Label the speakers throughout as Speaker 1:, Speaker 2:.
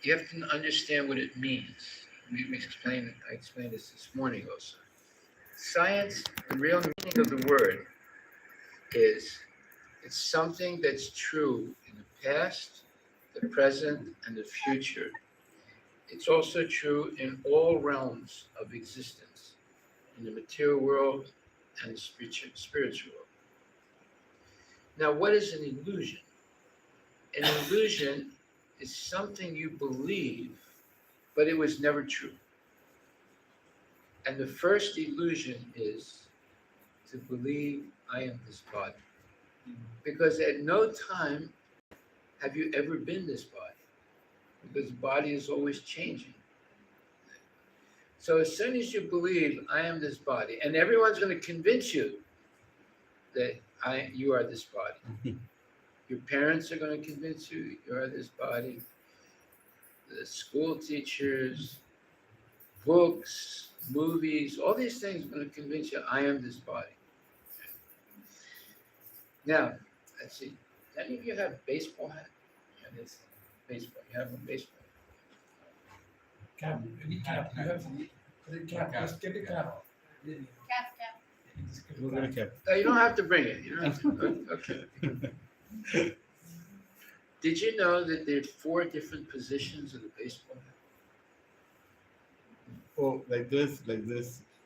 Speaker 1: you have to understand what it means. I explained this morning also. Science, the real meaning of the word is it's something that's true in the past, the present, and the future. It's also true in all realms of existence, in the material world and the spiritual world. Now, what is an illusion? An illusion is something you believe, but it was never true. And the first illusion is to believe I am this body. Because at no time have you ever been this body. Because the body is always changing. So as soon as you believe I am this body, and everyone's going to convince you that you are this body. Your parents are going to convince you you are this body. The school teachers, books, movies, all these things are going to convince you I am this body. Now, let's see. Any of you have baseball hat? Yeah, this baseball. You have a baseball.
Speaker 2: Cap. Any cap. You have a cap. Just get a cap.
Speaker 3: We're gonna cap.
Speaker 1: No, you don't have to bring it. You don't have to. Okay. Did you know that there are 4 different positions of the baseball hat?
Speaker 3: Oh, like this.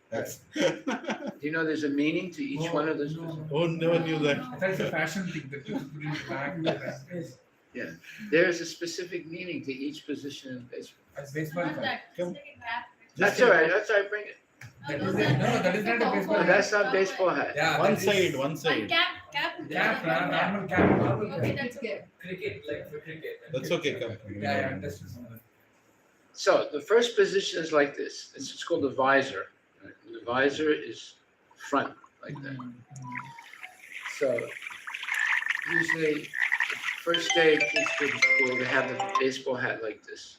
Speaker 3: That's.
Speaker 1: Do you know there's a meaning to each one of those positions?
Speaker 3: Oh, never knew that.
Speaker 2: I thought it's a fashion thing that you put in the bag.
Speaker 1: Yeah. There's a specific meaning to each position in baseball.
Speaker 2: As baseball cap.
Speaker 3: Come.
Speaker 1: That's all right. That's all right. Bring it.
Speaker 2: That is that is not a baseball
Speaker 1: No,
Speaker 2: hat.
Speaker 1: that's not baseball hat.
Speaker 2: Yeah,
Speaker 3: One
Speaker 2: that is-
Speaker 3: side.
Speaker 2: Cap, normal cap.
Speaker 4: Okay, that's good.
Speaker 5: Cricket, like for cricket.
Speaker 3: That's okay. Come.
Speaker 2: Yeah, that's just
Speaker 1: So the first position is like this. It's called the visor. Right? The visor is front like that. So usually the first day kids go to school, they have a baseball hat like this.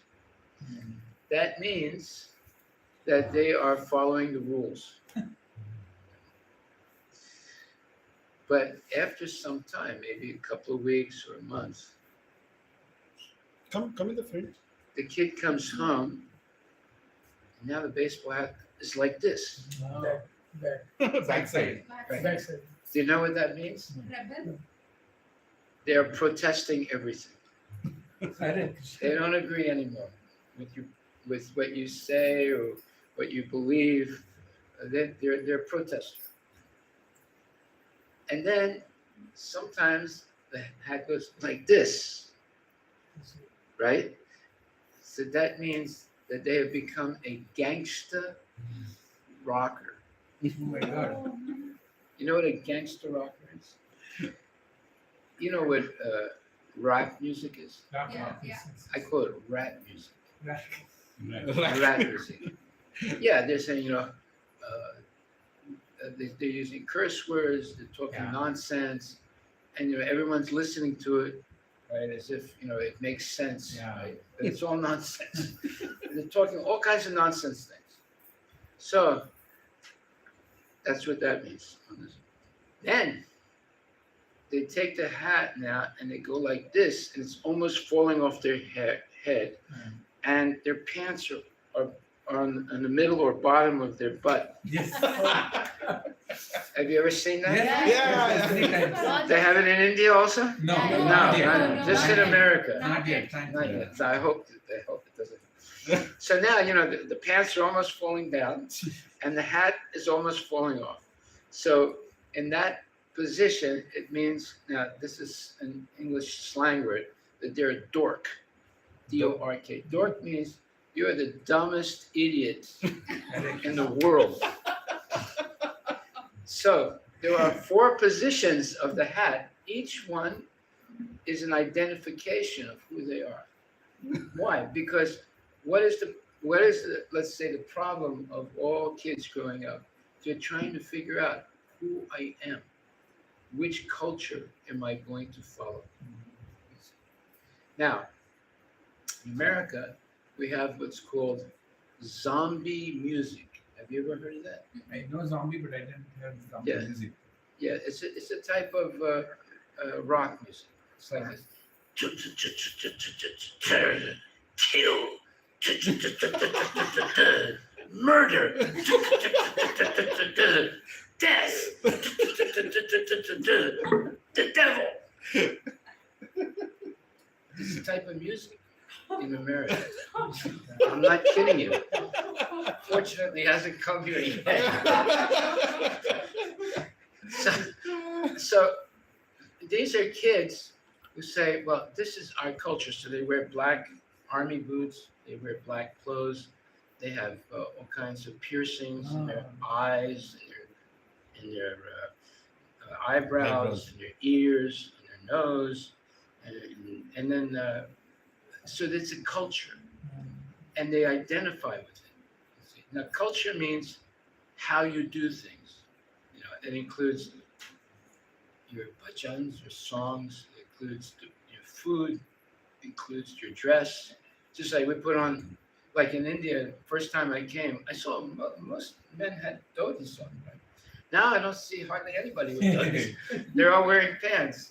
Speaker 1: That means that they are following the rules. But after some time, maybe a couple of weeks or a month,
Speaker 3: Come in the front.
Speaker 1: the kid comes home, and now the baseball hat is like this.
Speaker 3: Backside.
Speaker 1: Do you know what that means?
Speaker 4: Rebel.
Speaker 1: They are protesting everything.
Speaker 2: I
Speaker 1: They don't agree anymore with what you say or what you believe. They're protesting. And then sometimes the hat goes like this, right? So that means that they have become a gangster rocker.
Speaker 2: Oh my God.
Speaker 1: You know what a gangster rocker is? You know what rap music is?
Speaker 4: Yeah.
Speaker 1: I call it rap music.
Speaker 3: Right.
Speaker 1: Rap music. Yeah, they're saying, they're using curse words, they're talking nonsense, and everyone's listening to it, right, as if it makes sense, right? But it's all nonsense. They're talking all kinds of nonsense things. So that's what that means. Then they take the hat now and they go like this, and it's almost falling off their head, and their pants are on the middle or bottom of their butt.
Speaker 2: Yes.
Speaker 1: Have you ever seen that?
Speaker 3: Yeah.
Speaker 2: Many times.
Speaker 1: They have it in India also?
Speaker 2: No,
Speaker 1: No,
Speaker 2: not yet.
Speaker 1: no, just in America.
Speaker 2: Not yet.
Speaker 1: Not yet. So I hope it doesn't. So now, the pants are almost falling down and the hat is almost falling off. So in that position, it means, now this is an English slang word, that they're a dork. D-O-R-K. Dork means you're the dumbest idiot in the world. So there are 4 positions of the hat. Each one is an identification of who they are. Why? Because what is the let's say the problem of all kids growing up? They're trying to figure out who I am. Which culture am I going to follow? Now, in America, we have what's called zombie music. Have you ever heard of that?
Speaker 2: I know zombie, but I didn't hear zombie
Speaker 1: Yeah.
Speaker 2: music.
Speaker 1: Yeah, it's a type of rock music. It's like this. Kill Murder, death, the devil. This is the type of music in America. I'm not kidding you. Fortunately, it hasn't come here yet. So these are kids who say, well, this is our culture. So they wear black army boots, they wear black clothes, they have all kinds of piercings in their eyes, in their eyebrows, in their ears, in their nose, and then so it's a culture, and they identify with it. Now, culture means how you do things. You know, it includes your bhajans, your songs, it includes your food, it includes your dress. Just like we put on, like in India, first time I came, I saw most men had dhotis on. Right? Now I don't see hardly anybody with dhotis. They're all wearing pants.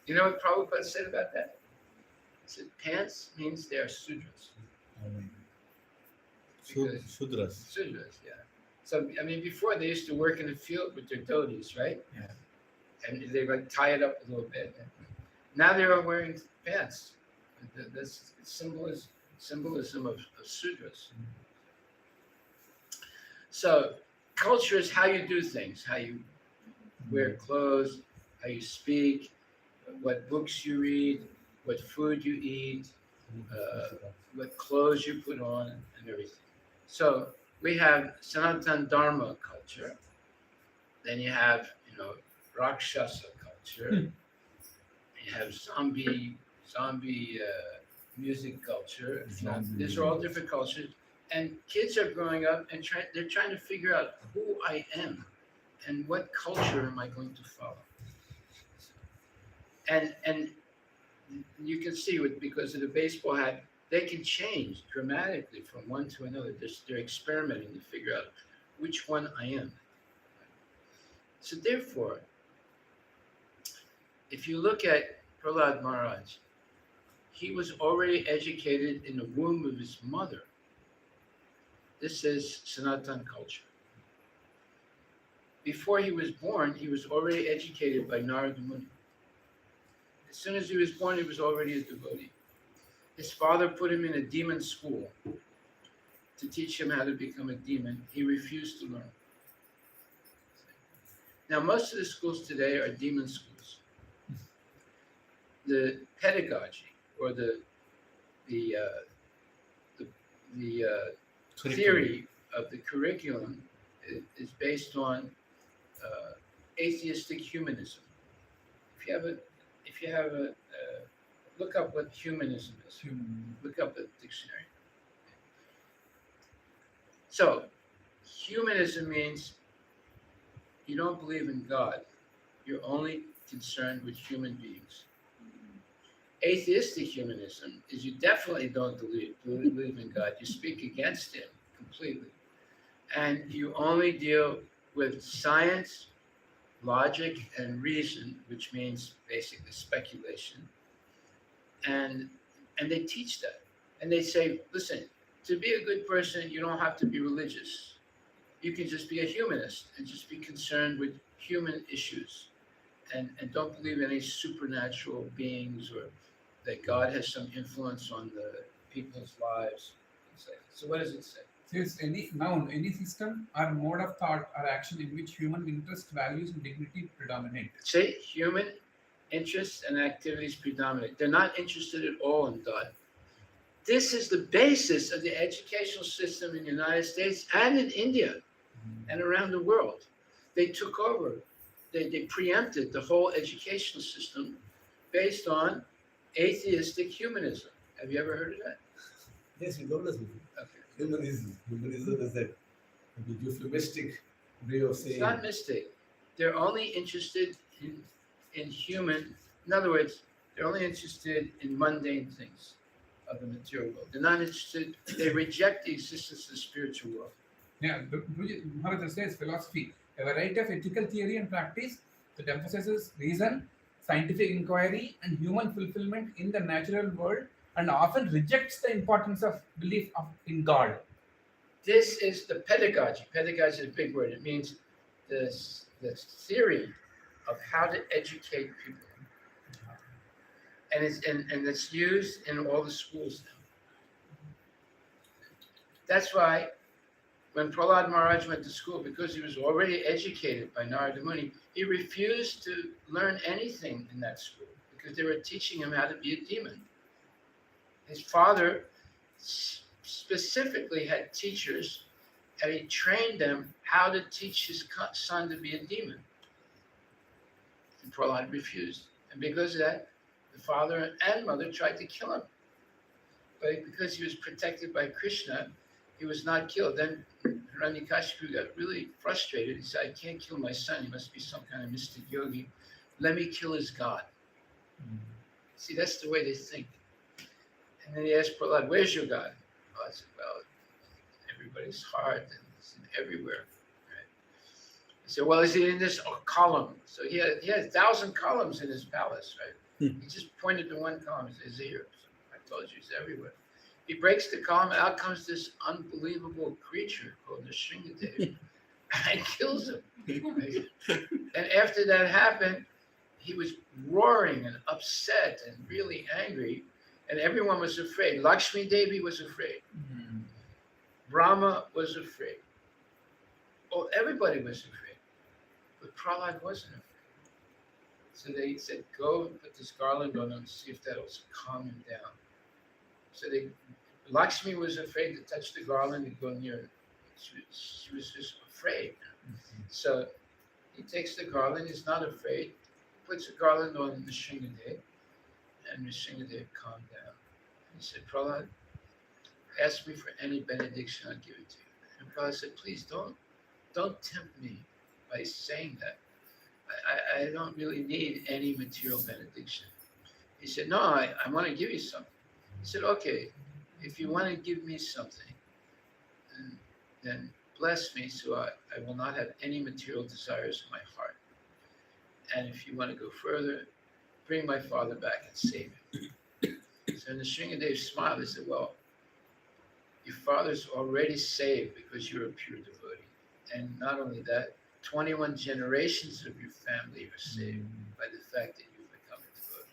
Speaker 1: You know what Prabhupada said about that? He said pants means they are sudras.
Speaker 3: Shudras.
Speaker 1: Sudras, yeah. So I mean, before they used to work in the field with their dhotis, right?
Speaker 2: Yeah.
Speaker 1: And they like tie it up a little bit. Now they're all wearing pants. That's symbolism of sudras. So culture is how you do things, how you wear clothes, how you speak, what books you read, what food you eat, what clothes you put on, and everything. So we have Sanatan Dharma culture. Then you have, Rakshasa culture. You have zombie music culture. These are all different cultures. And kids are growing up and they're trying to figure out who I am and what culture am I going to follow. And you can see because of the baseball hat, they can change dramatically from one to another. They're experimenting to figure out which one I am. So therefore, if you look at Prahlad Maharaj, he was already educated in the womb of his mother. This is Sanatan culture. Before he was born, he was already educated by Narada Muni. As soon as he was born, he was already a devotee. His father put him in a demon school to teach him how to become a demon. He refused to learn. Now, most of the schools today are demon schools. The pedagogy or the theory of the curriculum is based on atheistic humanism. If you have a look up what humanism is. Look up the dictionary. So, humanism means you don't believe in God. You're only concerned with human beings. Atheistic humanism is you definitely don't believe in God. You speak against him completely. And you only deal with science, logic, and reason, which means basically speculation. And they teach that. And they say, listen, to be a good person, you don't have to be religious. You can just be a humanist and just be concerned with human issues and don't believe in any supernatural beings or that God has some influence on the people's lives. So what does it say?
Speaker 2: Says any system or mode of thought or action in which human interest, values, and dignity predominate.
Speaker 1: Say human interests and activities predominate. They're not interested at all in God. This is the basis of the educational system in the United States and in India and around the world. They took over. They preempted the whole educational system based on atheistic humanism. Have you ever heard of that?
Speaker 4: Yes, you told us before.
Speaker 1: Okay.
Speaker 4: Humanism is that euphemistic way of saying.
Speaker 1: It's not mystic. They're only interested in human. In other words, they're only interested in mundane things of the material world. They're not interested. They reject the existence of the spiritual world.
Speaker 2: Yeah, Maharaj says philosophy, a variety of ethical theory and practice that emphasizes reason, scientific inquiry, and human fulfillment in the natural world and often rejects the importance of belief in God.
Speaker 1: This is the pedagogy. Pedagogy is a big word. It means the theory of how to educate people. And it's used in all the schools now. That's why when Prahlad Maharaj went to school, because he was already educated by Narada Muni, he refused to learn anything in that school because they were teaching him how to be a demon. His father specifically had teachers, and he trained them how to teach his son to be a demon. And Prahlad refused. And because of that, the father and mother tried to kill him. But because he was protected by Krishna, he was not killed. Then Hiranyakashipu got really frustrated. He said, I can't kill my son. He must be some kind of mystic yogi. Let me kill his God. See, that's the way they think. And then he asked Prahlad, where's your God? I said, well, everybody's heart and it's everywhere. Right? He said, well, is he in this column? So he had 1,000 columns in his palace, right? He just pointed to one column and said, is here? So I told you, he's everywhere. He breaks the column, out comes this unbelievable creature called the Shringadev and kills him. Right? And after that happened, he was roaring and upset and really angry, and everyone was afraid. Lakshmi Devi was afraid. Brahma was afraid. Oh, everybody was afraid. But Prahlad wasn't afraid. So they said, go and put this garland on him and see if that'll calm him down. So Lakshmi was afraid to touch the garland and go near it. She was just afraid. So he takes the garland, he's not afraid, puts the garland on Nrsingadev, and Nrsingadev calmed down. He said, Prahlad, ask me for any benediction, I'll give it to you. And Prahlad said, please don't tempt me by saying that. I don't really need any material benediction. He said, no, I want to give you something. He said, okay, if you want to give me something, then bless me so I will not have any material desires in my heart. And if you want to go further, bring my father back and save him. So Nrsingadev smiled. He said, well, your father's already saved because you're a pure devotee. And not only that, 21 generations of your family are saved by the fact that you've become a devotee.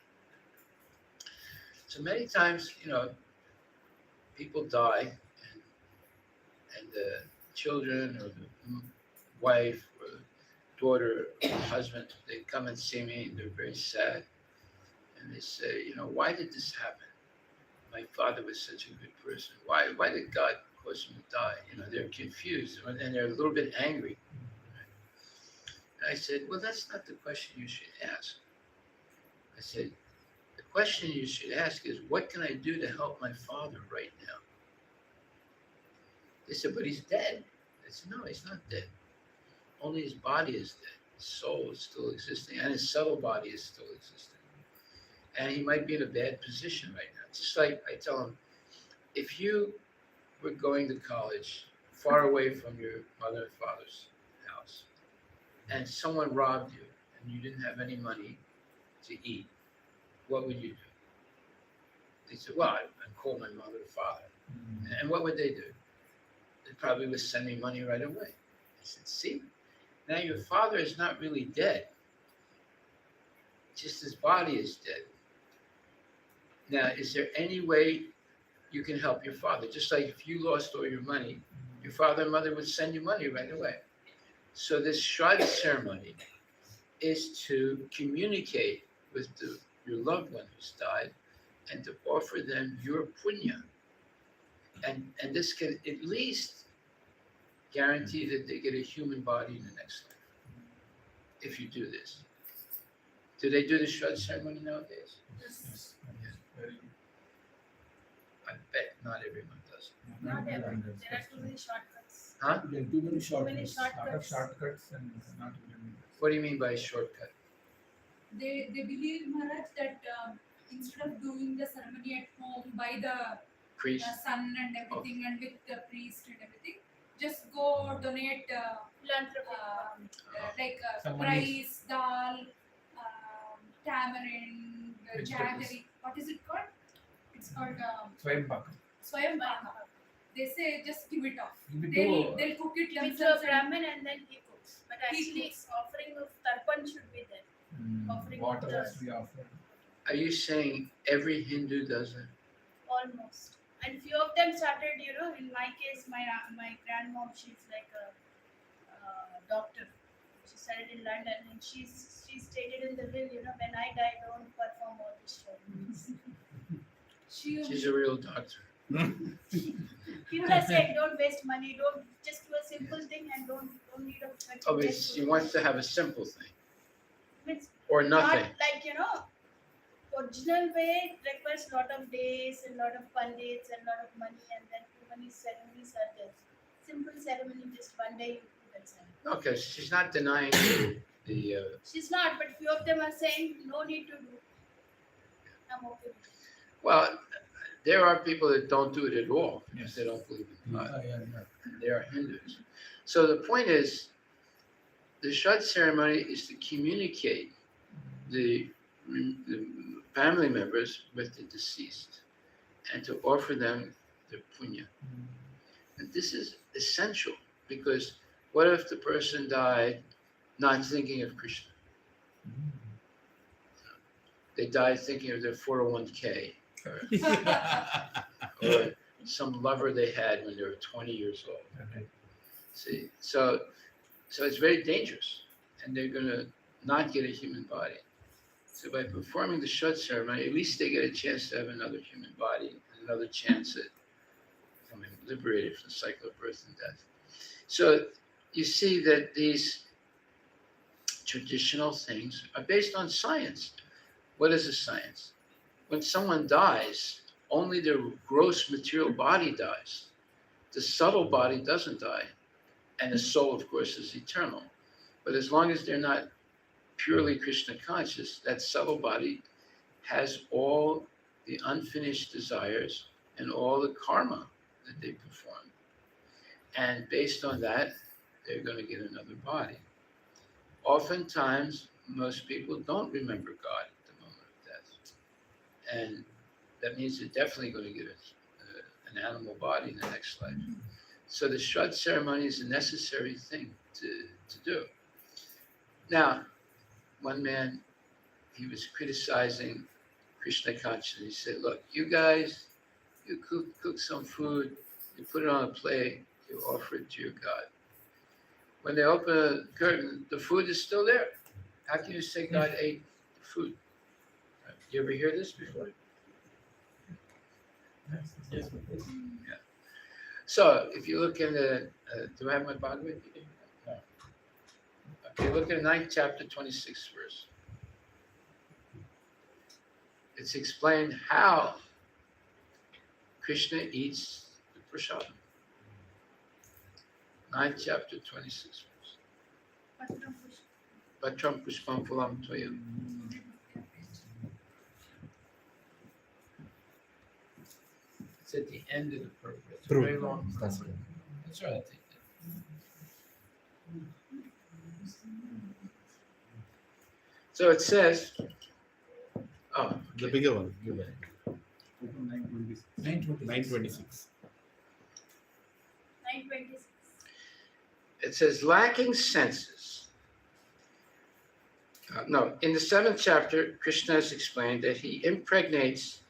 Speaker 1: So many times, people die, and the children or the wife or the daughter or the husband, they come and see me and they're very sad. And they say, why did this happen? My father was such a good person. Why did God cause him to die? They're confused and they're a little bit angry. And I said, well, that's not the question you should ask. I said, the question you should ask is, what can I do to help my father right now? They said, but he's dead. I said, no, he's not dead. Only his body is dead. His soul is still existing, and his subtle body is still existing. And he might be in a bad position right now. Just like I tell him, if you were going to college far away from your mother and father's house, and someone robbed you, and you didn't have any money to eat, what would you do? They said, well, I'd call my mother or father. And what would they do? They probably would send me money right away. I said, see, now your father is not really dead. Just his body is dead. Now, is there any way you can help your father? Just like if you lost all your money, your father and mother would send you money right away. So this Shraddha ceremony is to communicate with your loved one who's died and to offer them your punya. And this can at least guarantee that they get a human body in the next life, if you do this. Do they do the Shraddha ceremony nowadays?
Speaker 2: Yes.
Speaker 1: I bet not everyone does.
Speaker 5: Not ever. There are too many shortcuts.
Speaker 1: Huh?
Speaker 4: There are too many shortcuts.
Speaker 2: A lot of shortcuts and not even.
Speaker 1: What do you mean by shortcut?
Speaker 5: They believe, Maharaj, that instead of doing the ceremony at home by the
Speaker 1: Priest?
Speaker 5: sun and everything and with the priest and everything, just go donate
Speaker 2: Some money.
Speaker 5: rice, dal, tamarind,
Speaker 2: Vegetables.
Speaker 5: jaggery. What is it called? it's called
Speaker 2: Swayambakam.
Speaker 5: Swayambaka. They say just give it off.
Speaker 2: Give it
Speaker 5: They'll,
Speaker 2: to-
Speaker 5: they'll cook it
Speaker 6: Give it to a
Speaker 5: themselves. And
Speaker 6: Brahmin and then he cooks. But
Speaker 5: He
Speaker 6: actually,
Speaker 5: cooks.
Speaker 6: offering of tarpan should be there. Offering
Speaker 2: Water
Speaker 6: of
Speaker 2: has
Speaker 6: the-
Speaker 2: to be offered.
Speaker 1: Are you saying every Hindu does it?
Speaker 6: Almost. And few of them started, in my case, my grandmom, she's like a doctor. She studied in London and she stated in the will, when I die, don't perform all these ceremonies.
Speaker 1: She's a real doctor.
Speaker 6: People are saying don't waste money, don't just do a simple thing and don't need a
Speaker 1: Oh, but she wants to have a simple thing
Speaker 6: Means
Speaker 1: or
Speaker 6: not
Speaker 1: nothing.
Speaker 6: like original way requires lot of days and lot of pandits and lot of money and then too many ceremonies are there. Simple ceremony, just one day you do that ceremony.
Speaker 1: Okay, she's not denying the
Speaker 6: She's not, but few of them are saying no need to do. I'm okay with it.
Speaker 1: well, there are people that don't do it at all because
Speaker 2: Yes.
Speaker 1: they don't believe in God.
Speaker 4: Yeah.
Speaker 1: And they are Hindus. So the point is, the Shad ceremony is to communicate the family members with the deceased and to offer them their punya. And this is essential because what if the person died not thinking of Krishna? They died thinking of their 401k or some lover they had when they were 20 years old.
Speaker 2: Okay.
Speaker 1: See, so it's very dangerous, and they're going to not get a human body. So by performing the Shad ceremony, at least they get a chance to have another human body, and another chance at becoming liberated from the cycle of birth and death. So you see that these traditional things are based on science. What is a science? When someone dies, only their gross material body dies. The subtle body doesn't die. And the soul, of course, is eternal. But as long as they're not purely Krishna conscious, that subtle body has all the unfinished desires and all the karma that they perform. And based on that, they're going to get another body. Oftentimes, most people don't remember God at the moment of death. And that means they're definitely going to get an animal body in the next life. So the Shad ceremony is a necessary thing to do. Now, one man, he was criticizing Krishna consciousness. He said, look, you guys, you cook some food, you put it on a plate, you offer it to your God. When they open the curtain, the food is still there. How can you say God ate the food? You ever hear this before?
Speaker 4: Yes.
Speaker 1: So if you look in the, do I have my Bhagavad Gita? No. Okay, look at 9th chapter, 26th verse. It's explained how Krishna eats the prasadam. 9th chapter, 26th verse. Patram pushpam phalam tvayam. It's at the end of the purpose. It's a very long
Speaker 4: That's
Speaker 1: purport.
Speaker 4: right.
Speaker 1: That's right. I think that. So it says, oh,
Speaker 3: The
Speaker 1: okay.
Speaker 3: bigger one.
Speaker 2: 926.
Speaker 3: 926.
Speaker 6: 926.
Speaker 1: It says lacking senses. No, in the 7th chapter, Krishna has explained that he impregnates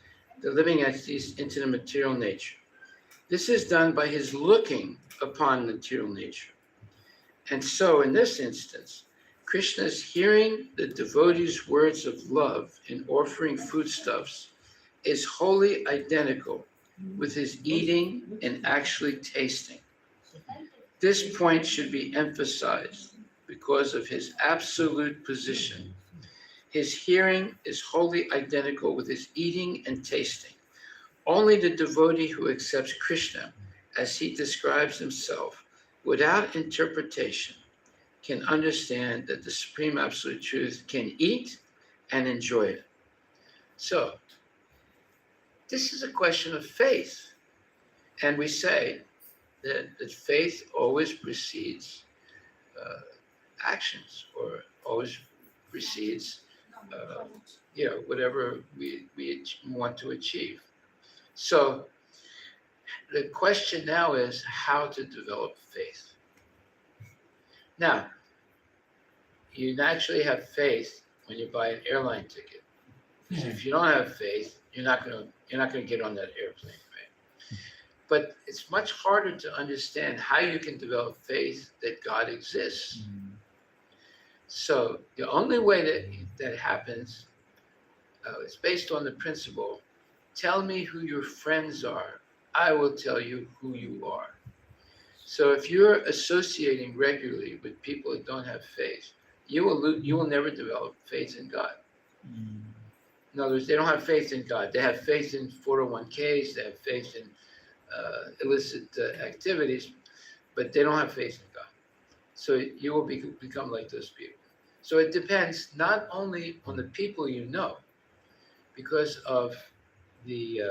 Speaker 1: the living entities into the material nature. This is done by his looking upon material nature. And so in this instance, Krishna's hearing the devotee's words of love in offering foodstuffs is wholly identical with his eating and actually tasting. This point should be emphasized because of his absolute position. His hearing is wholly identical with his eating and tasting. Only the devotee who accepts Krishna as he describes himself without interpretation can understand that the Supreme Absolute Truth can eat and enjoy it. So, this is a question of faith. And we say that faith always precedes actions or always precedes whatever we want to achieve. So the question now is how to develop faith. Now, you naturally have faith when you buy an airline ticket. Because if you don't have faith, you're not gonna get on that airplane, right? But it's much harder to understand how you can develop faith that God exists. So the only way that happens is based on the principle: tell me who your friends are, I will tell you who you are. So if you're associating regularly with people that don't have faith, you will never develop faith in God. In other words, they don't have faith in God. They have faith in 401ks, they have faith in illicit activities, but they don't have faith in God. So you will become like those people. So it depends not only on the people you know, because of the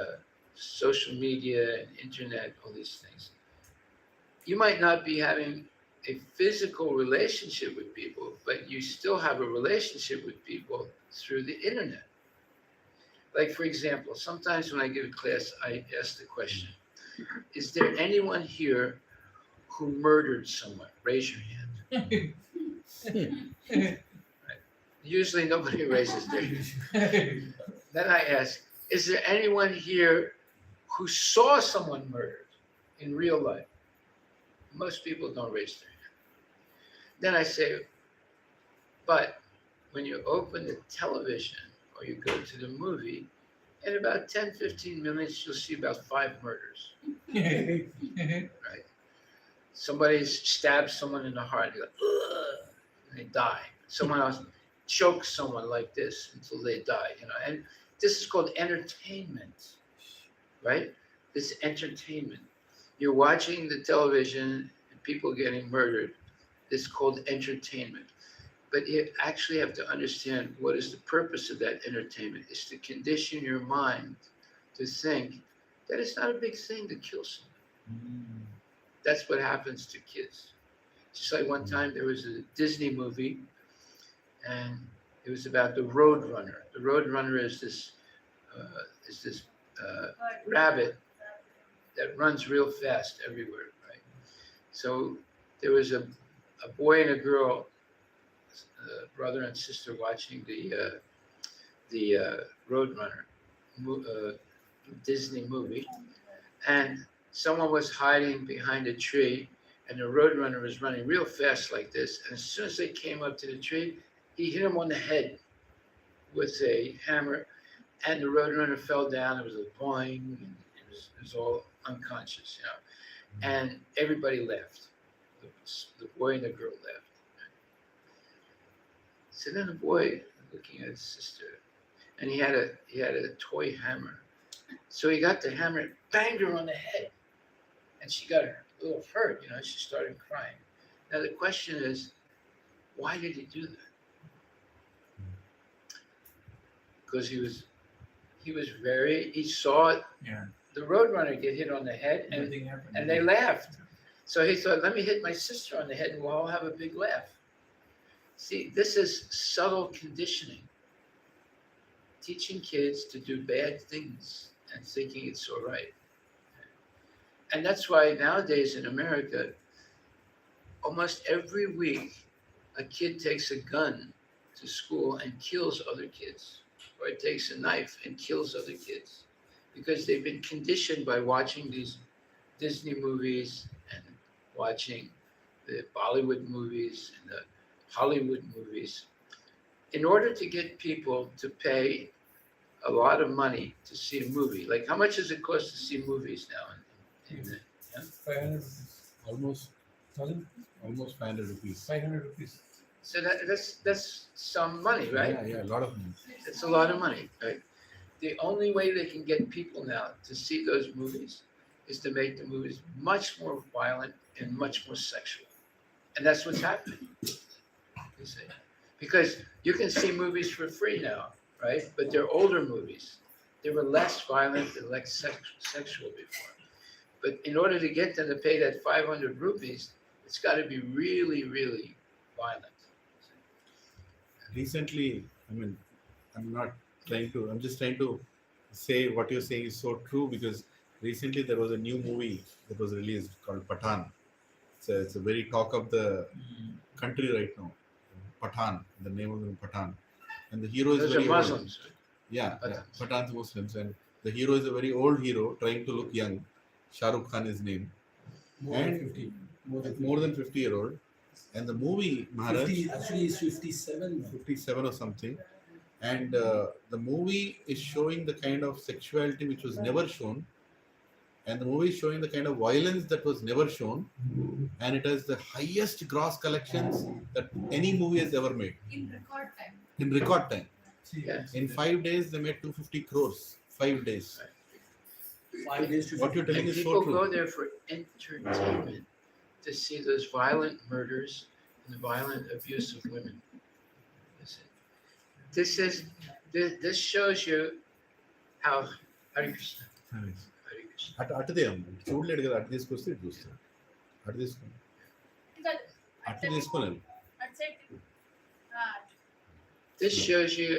Speaker 1: social media and internet, all these things. You might not be having a physical relationship with people, but you still have a relationship with people through the internet. Like, for example, sometimes when I give a class, I ask the question, is there anyone here who murdered someone? Raise your hand. Usually nobody raises their hand. Then I ask, is there anyone here who saw someone murdered in real life? Most people don't raise their hand. Then I say, but when you open the television or you go to the movie, in about 10, 15 minutes, you'll see about 5 murders. Right? Somebody stabs someone in the heart, you go, ugh, and they die. Someone else chokes someone like this until they die, and this is called entertainment, right? This entertainment. You're watching the television and people getting murdered. This is called entertainment. But you actually have to understand what is the purpose of that entertainment. It's to condition your mind to think that it's not a big thing to kill someone. That's what happens to kids. Just like one time there was a Disney movie, and it was about the Road Runner. The Road Runner is this rabbit that runs real fast everywhere, right? So there was a boy and a girl, brother and sister, watching the Roadrunner Disney movie, and someone was hiding behind a tree, and the Roadrunner was running real fast like this. And as soon as they came up to the tree, he hit him on the head with a hammer, and the Roadrunner fell down. It was a boing, and it was all unconscious, And everybody laughed. The boy and the girl laughed. So then the boy, looking at his sister, and he had a toy hammer. So he got the hammer and banged her on the head, and she got a little hurt. She started crying. Now the question is, why did he do that? Because he saw the Roadrunner get hit on the head, and they laughed. So he thought, let me hit my sister on the head, and we'll all have a big laugh. See, this is subtle conditioning. Teaching kids to do bad things and thinking it's all right. And that's why nowadays in America, almost every week, a kid takes a gun to school and kills other kids, or it takes a knife and kills other kids, because they've been conditioned by watching these Disney movies and watching the Bollywood movies and the Hollywood movies, in order to get people to pay a lot of money to see a movie. Like, how much does it cost to see movies now? Yeah?
Speaker 2: 500 rupees.
Speaker 3: Almost
Speaker 2: 1,000?
Speaker 3: almost 500 rupees.
Speaker 2: 500 rupees.
Speaker 1: So that's some money, right?
Speaker 3: Yeah, a lot of money.
Speaker 1: It's a lot of money, right? The only way they can get people now to see those movies is to make the movies much more violent and much more sexual. And that's what's happening. You see? Because you can see movies for free now, right? But they're older movies. They were less violent and less sexual before. But in order to get them to pay that 500 rupees, it's got to be really, really violent.
Speaker 3: Recently, I'm just trying to say what you're saying is so true because recently there was a new movie that was released called Pathan. It's a very talk of the country right now. Pathan, the name of the Pathan, and the hero is
Speaker 1: Those are
Speaker 3: very old.
Speaker 1: Muslims, right?
Speaker 3: Yeah,
Speaker 1: Pathans.
Speaker 3: Pathans Muslims, and the hero is a very old hero trying to look young. Shah Rukh Khan is name,
Speaker 4: More than
Speaker 3: and
Speaker 4: 50.
Speaker 3: more than 50-year-old, and the movie Maharaj
Speaker 4: 50, actually, he's 57 now.
Speaker 3: 57 or something, and the movie is showing the kind of sexuality which was never shown, and the movie is showing the kind of violence that was never shown, and it has the highest gross collections that any movie has ever made
Speaker 5: In record time.
Speaker 3: in record time.
Speaker 2: See,
Speaker 1: Yeah.
Speaker 3: In 5 days, they made 250 crores. 5 days.
Speaker 4: 5 days to
Speaker 3: What you're telling
Speaker 1: And
Speaker 3: is
Speaker 1: people
Speaker 3: so
Speaker 1: go
Speaker 3: true.
Speaker 1: there for entertainment to see those violent murders and the violent abuse of women. Listen, this shows you how Hare Krishna. Hare Krishna.
Speaker 3: అటుదే అమ్మ చూడలేడు కదా అటు తీసుకొస్తే ఇటు చూస్తాడు అటు తీసుకుని
Speaker 6: ఇంకా
Speaker 3: అటు తీసుకున్నాను
Speaker 6: అటు side
Speaker 1: This shows you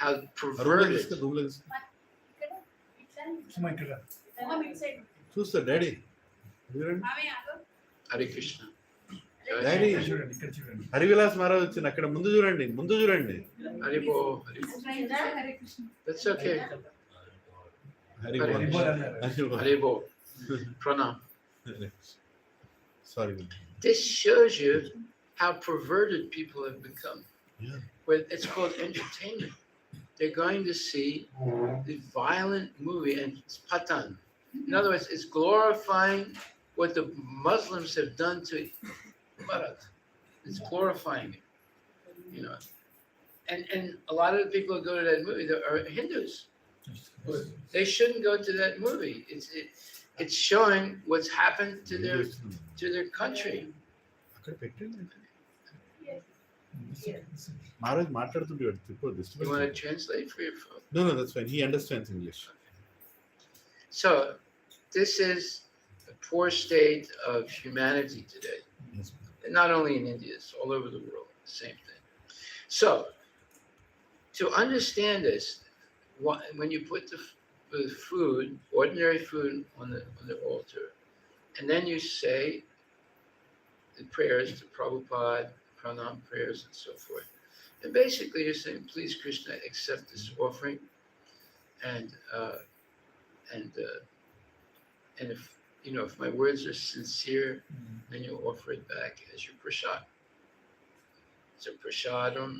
Speaker 1: how
Speaker 3: రూమ్లో
Speaker 1: perverted.
Speaker 3: తీసుకుని రూమ్లో తీసుకుని
Speaker 6: ఇక్కడ ఇట్లా
Speaker 2: సుమా ఇక్కడ
Speaker 6: మొహం ఇటు సైడ్
Speaker 3: చూస్తాడు డాడీ చూడండి
Speaker 6: ఆమె ఆగో
Speaker 1: Hare Krishna.
Speaker 3: డాడీ
Speaker 2: ఇక్కడ చూడండి ఇక్కడ చూడండి
Speaker 3: హరివిలాస్ మహారాజ్ వచ్చింది అక్కడ ముందు చూడండి
Speaker 1: Hare Bol. Hare Bol.
Speaker 5: Trying to say Hare Krishna.
Speaker 1: That's okay.
Speaker 3: Hari
Speaker 1: Hari
Speaker 2: Haribol అన్నారు
Speaker 1: Hare Bol. Pranam.
Speaker 3: Sorry
Speaker 1: This shows you how perverted people have become.
Speaker 3: Yeah.
Speaker 1: Where it's called entertainment. They're going to see the violent movie, and it's Patan. In other words, it's glorifying what the Muslims have done to Maharaj. It's glorifying it, you know. And a lot of the people who go to that movie are Hindus. They shouldn't go to that movie. It's showing what's happened to their country.
Speaker 3: అక్కడ పెట్టండి మహారాజ్ మాట్లాడుతుంటాడు
Speaker 1: You want to
Speaker 3: disturbance
Speaker 1: translate for your phone?
Speaker 3: No, that's fine. He understands English.
Speaker 1: So, this is the poor state of humanity today.
Speaker 3: Yes.
Speaker 1: And not only in India, it's all over the world, the same thing. So, to understand this, when you put the food, ordinary food, on the altar, and then you say the prayers to Prabhupada, pranam prayers, and so forth, and basically you're saying, please Krishna, accept this offering, and if if my words are sincere, then you offer it back as your prasad. So prasadam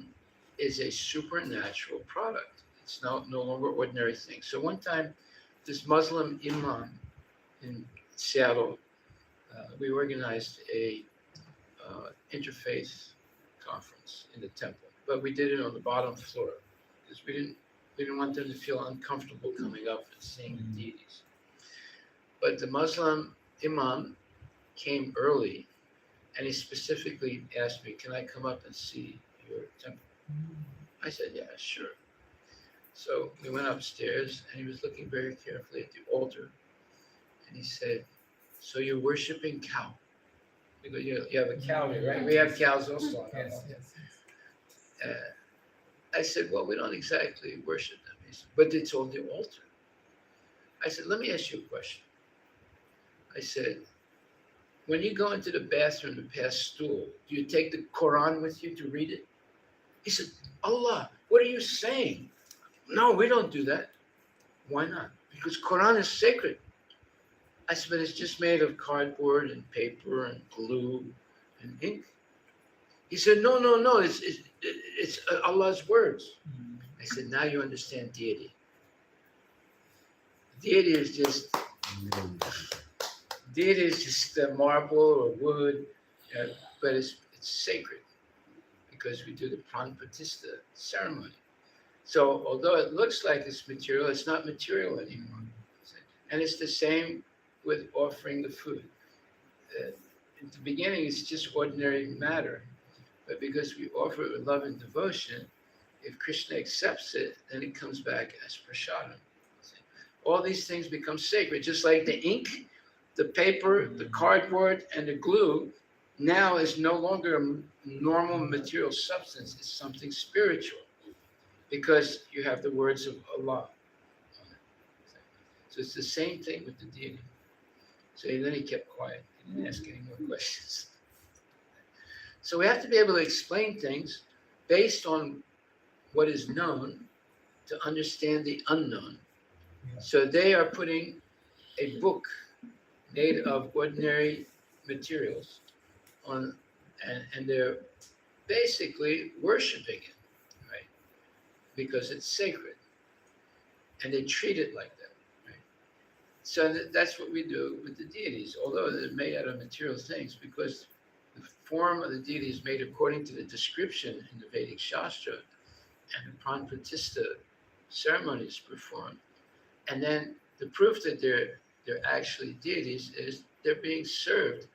Speaker 1: is a supernatural product. It's no longer ordinary thing. So one time, this Muslim imam in Seattle, we organized a interfaith conference in the temple, but we did it on the bottom floor because we didn't want them to feel uncomfortable coming up and seeing the deities. But the Muslim imam came early, and he specifically asked me, "Can I come up and see your temple?" I said, "Yeah, sure." So we went upstairs, and he was looking very carefully at the altar, and he said, "So you're worshiping cow? Because you have a cow here, right? We have cows also.
Speaker 2: yes yes
Speaker 1: I said, "Well, we don't exactly worship them." He said, "But it's on the altar." I said, "Let me ask you a question." I said, "When you go into the bathroom to pass stool, do you take the Quran with you to read it?" He said, "Allah, what are you saying?" "No, we don't do that." "Why not?" "Because Quran is sacred." I said, "But it's just made of cardboard and paper and glue and ink." He said, "No, it's Allah's words." I said, "Now you understand deity. Deity is just marble or wood, but it's sacred because we do the pran pratishtha ceremony. So although it looks like it's material, it's not material anymore. And it's the same with offering the food. In the beginning, it's just ordinary matter, but because we offer it with love and devotion, if Krishna accepts it, then it comes back as prasadam. All these things become sacred, just like the ink, the paper, the cardboard, and the glue now is no longer a normal material substance. It's something spiritual because you have the words of Allah on it. So it's the same thing with the deity. So then he kept quiet. He didn't ask any more questions. So we have to be able to explain things based on what is known to understand the unknown.
Speaker 4: Yeah.
Speaker 1: So they are putting a book made of ordinary materials on, and they're basically worshiping it, right? Because it's sacred, and they treat it like that, right? So that's what we do with the deities, although they're made out of material things, because the form of the deity is made according to the description in the Vedic Shastra, and the pran pratishta ceremony is performed. And then the proof that they're actually deities is they're being served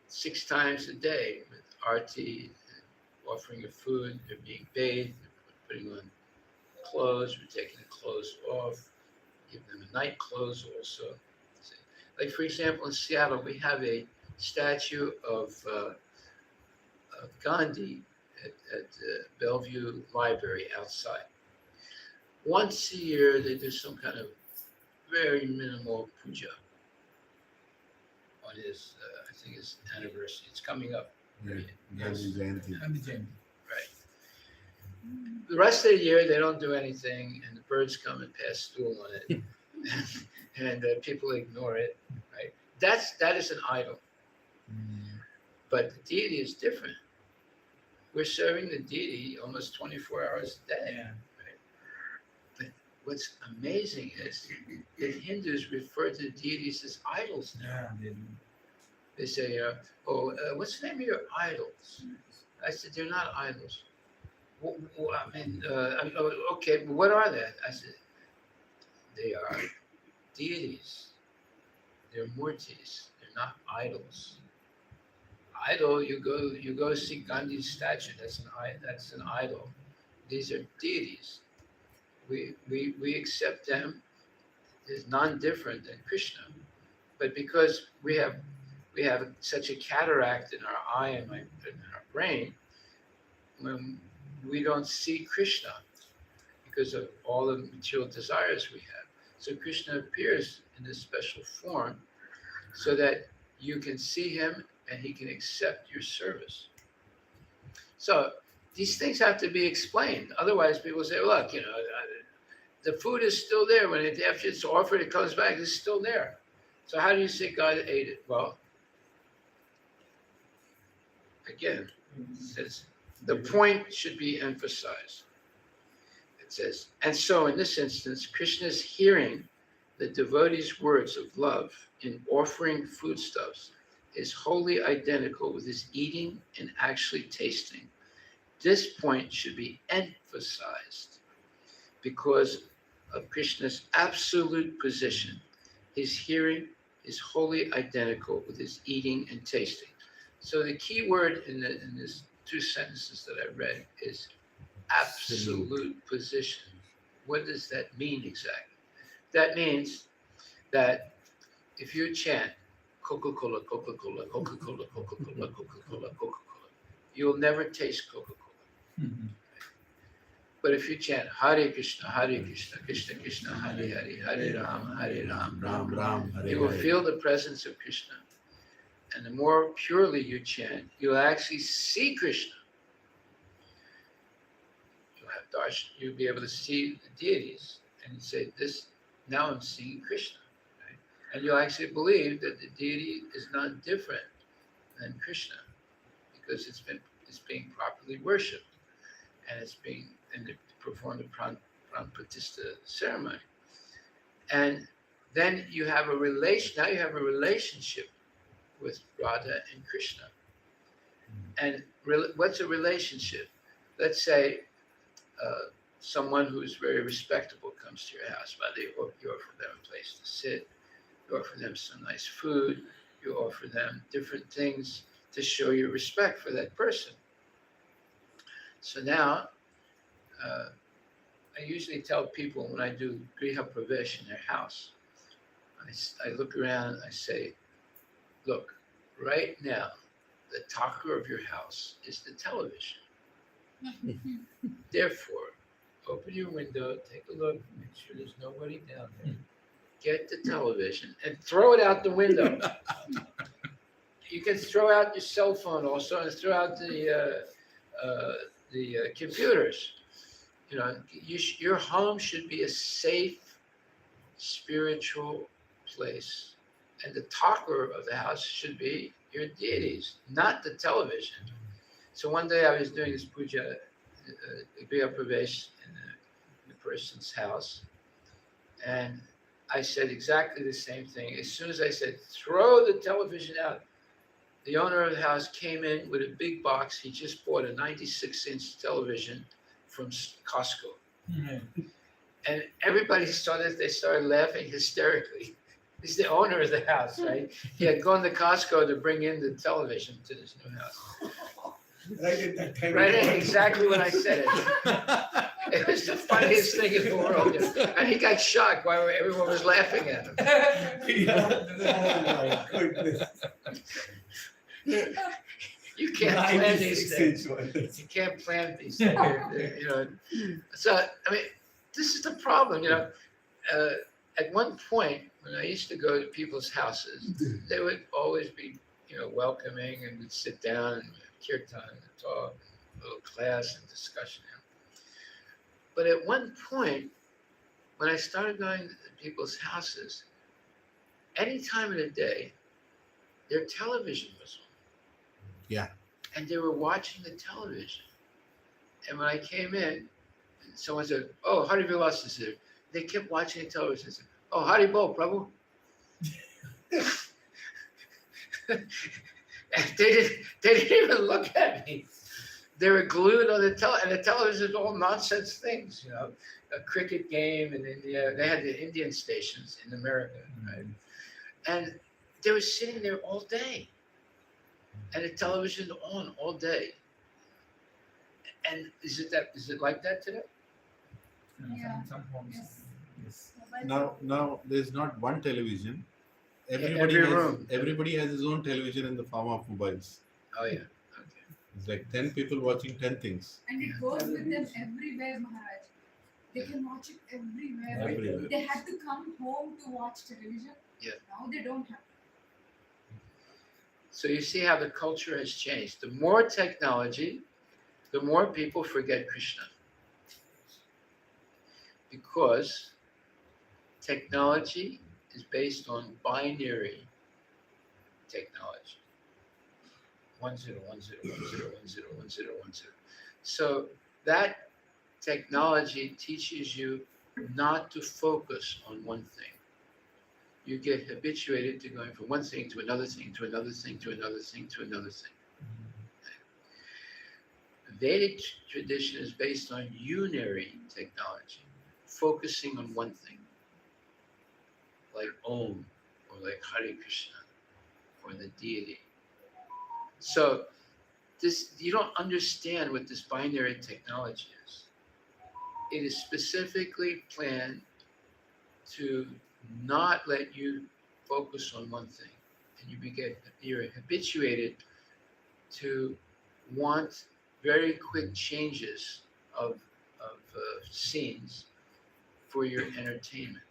Speaker 1: 6 times a day with arti, offering of food, they're being bathed, they're putting on clothes, we're taking the clothes off, give them a night clothes also. Like for example, in Seattle, we have a statue of Gandhi at the Bellevue Library outside. Once a year, they do some kind of very minimal puja on his, I think his anniversary. It's coming up.
Speaker 3: Yeah, Gandhi Jayanti.
Speaker 2: And the Jain.
Speaker 1: Right. The rest of the year, they don't do anything, and the birds come and pass stool on it, and people ignore it. Right. That is an idol, but the deity is different. We're serving the deity almost 24 hours a day.
Speaker 2: Yeah.
Speaker 1: But what's amazing is that Hindus refer to the deities as idols now.
Speaker 2: Yeah, they do.
Speaker 1: They say, what's the name of your idols? I said, they're not idols. Okay, but what are they? I said, they are deities. They're murtis. They're not idols. Idol, you go see Gandhi's statue. That's an idol. These are deities. We accept them as non-different than Krishna, but because we have such a cataract in our eye and in our brain, when we don't see Krishna because of all the material desires we have. So Krishna appears in this special form so that you can see him and he can accept your service. So these things have to be explained. Otherwise, people say, look, the food is still there. After it's offered, it comes back, it's still there. So how do you say God ate it? Well, again, it says, the point should be emphasized. It says, and so in this instance, Krishna's hearing the devotee's words of love in offering foodstuffs is wholly identical with his eating and actually tasting. This point should be emphasized because of Krishna's absolute position. His hearing is wholly identical with his eating and tasting. So the key word in this 2 sentences that I read is absolute position. What does that mean exactly? That means that if you chant Coca-Cola, Coca-Cola, Coca-Cola, Coca-Cola, Coca-Cola, Coca-Cola, you'll never taste Coca-Cola. But if you chant Hare Krishna, Krishna Krishna, Hare Hare, Hare Ram,
Speaker 3: Ram Ram, Hare
Speaker 1: you will
Speaker 3: Hare.
Speaker 1: feel the presence of Krishna. And the more purely you chant, you'll actually see Krishna. You'll have darshan, you'll be able to see the deities and say, "This now I'm seeing Krishna." Right? And you'll actually believe that the deity is not different than Krishna because it's being properly worshipped and they perform the pran pratishta ceremony. And then you have a relationship with Radha and Krishna. And what's a relationship? Let's say someone who's very respectable comes to your house. You offer them a place to sit, you offer them some nice food, you offer them different things to show your respect for that person. So now, I usually tell people when I do Griha Pravesh in their house, I look around and I say, look, right now, the talker of your house is the television. Therefore, open your window, take a look, make sure there's nobody down there. get the television and throw it out the window. You can throw out your cell phone also and throw out the computers. You know, your home should be a safe, spiritual place. And the talker of the house should be your deities, not the television. So one day I was doing this puja, Griha Pravesh in the person's house, and I said exactly the same thing. As soon as I said, throw the television out, the owner of the house came in with a big box. He just bought a 96-inch television from Costco. And everybody they started laughing hysterically. He's the owner of the house, right? He had gone to Costco to bring in the television to this new house.
Speaker 4: Right at that time.
Speaker 1: Right, exactly when I said it. It was the funniest thing in the world. And he got shocked while everyone was laughing at him.
Speaker 4: Yeah. Oh my goodness.
Speaker 1: You can't plan these
Speaker 4: 96
Speaker 1: things.
Speaker 4: inch one.
Speaker 1: You can't plan these things. You know. So I mean, this is the problem. You know, at one point when I used to go to people's houses, they would always be, you know, welcoming, and we'd sit down and kirtan and talk, a little class and discussion. But at one point, when I started going to people's houses, any time of the day, their television was on.
Speaker 3: Yeah.
Speaker 1: And they were watching the television. And when I came in, someone said, "Oh, Hari Vilas is here." They kept watching the television. Said, "Oh, Hari Bo, Prabhu." And they didn't even look at me. They were glued on the and the television was all nonsense things, you know, a cricket game in India. They had the Indian stations in America, right? And they were sitting there all day, and the television on all day. And is it like that today?
Speaker 5: Yeah.
Speaker 2: Some homes.
Speaker 5: Yes.
Speaker 2: Yes.
Speaker 3: Now there's not one television.
Speaker 1: every
Speaker 3: Has,
Speaker 1: room.
Speaker 3: everybody has his own television in the form of mobiles.
Speaker 1: Oh yeah. Okay.
Speaker 3: It's like 10 people watching 10 things.
Speaker 5: And it goes with them everywhere, Maharaj. They can watch it everywhere. Like,
Speaker 3: Everywhere.
Speaker 5: they had to come home to watch television.
Speaker 1: Yeah.
Speaker 5: Now they don't have.
Speaker 1: So you see how the culture has changed. The more technology, the more people forget Krishna. Because technology is based on binary technology. 1 0 1 0 1 0 1 0 1 0 1 0. So that technology teaches you not to focus on one thing. You get habituated to going from one thing to another thing to another thing to another thing to another thing. Vedic tradition is based on unary technology, focusing on one thing, like Om, or like Hare Krishna, or the deity. So this, you don't understand what this binary technology is. It is specifically planned to not let you focus on one thing, and you're habituated to want very quick changes of scenes for your entertainment.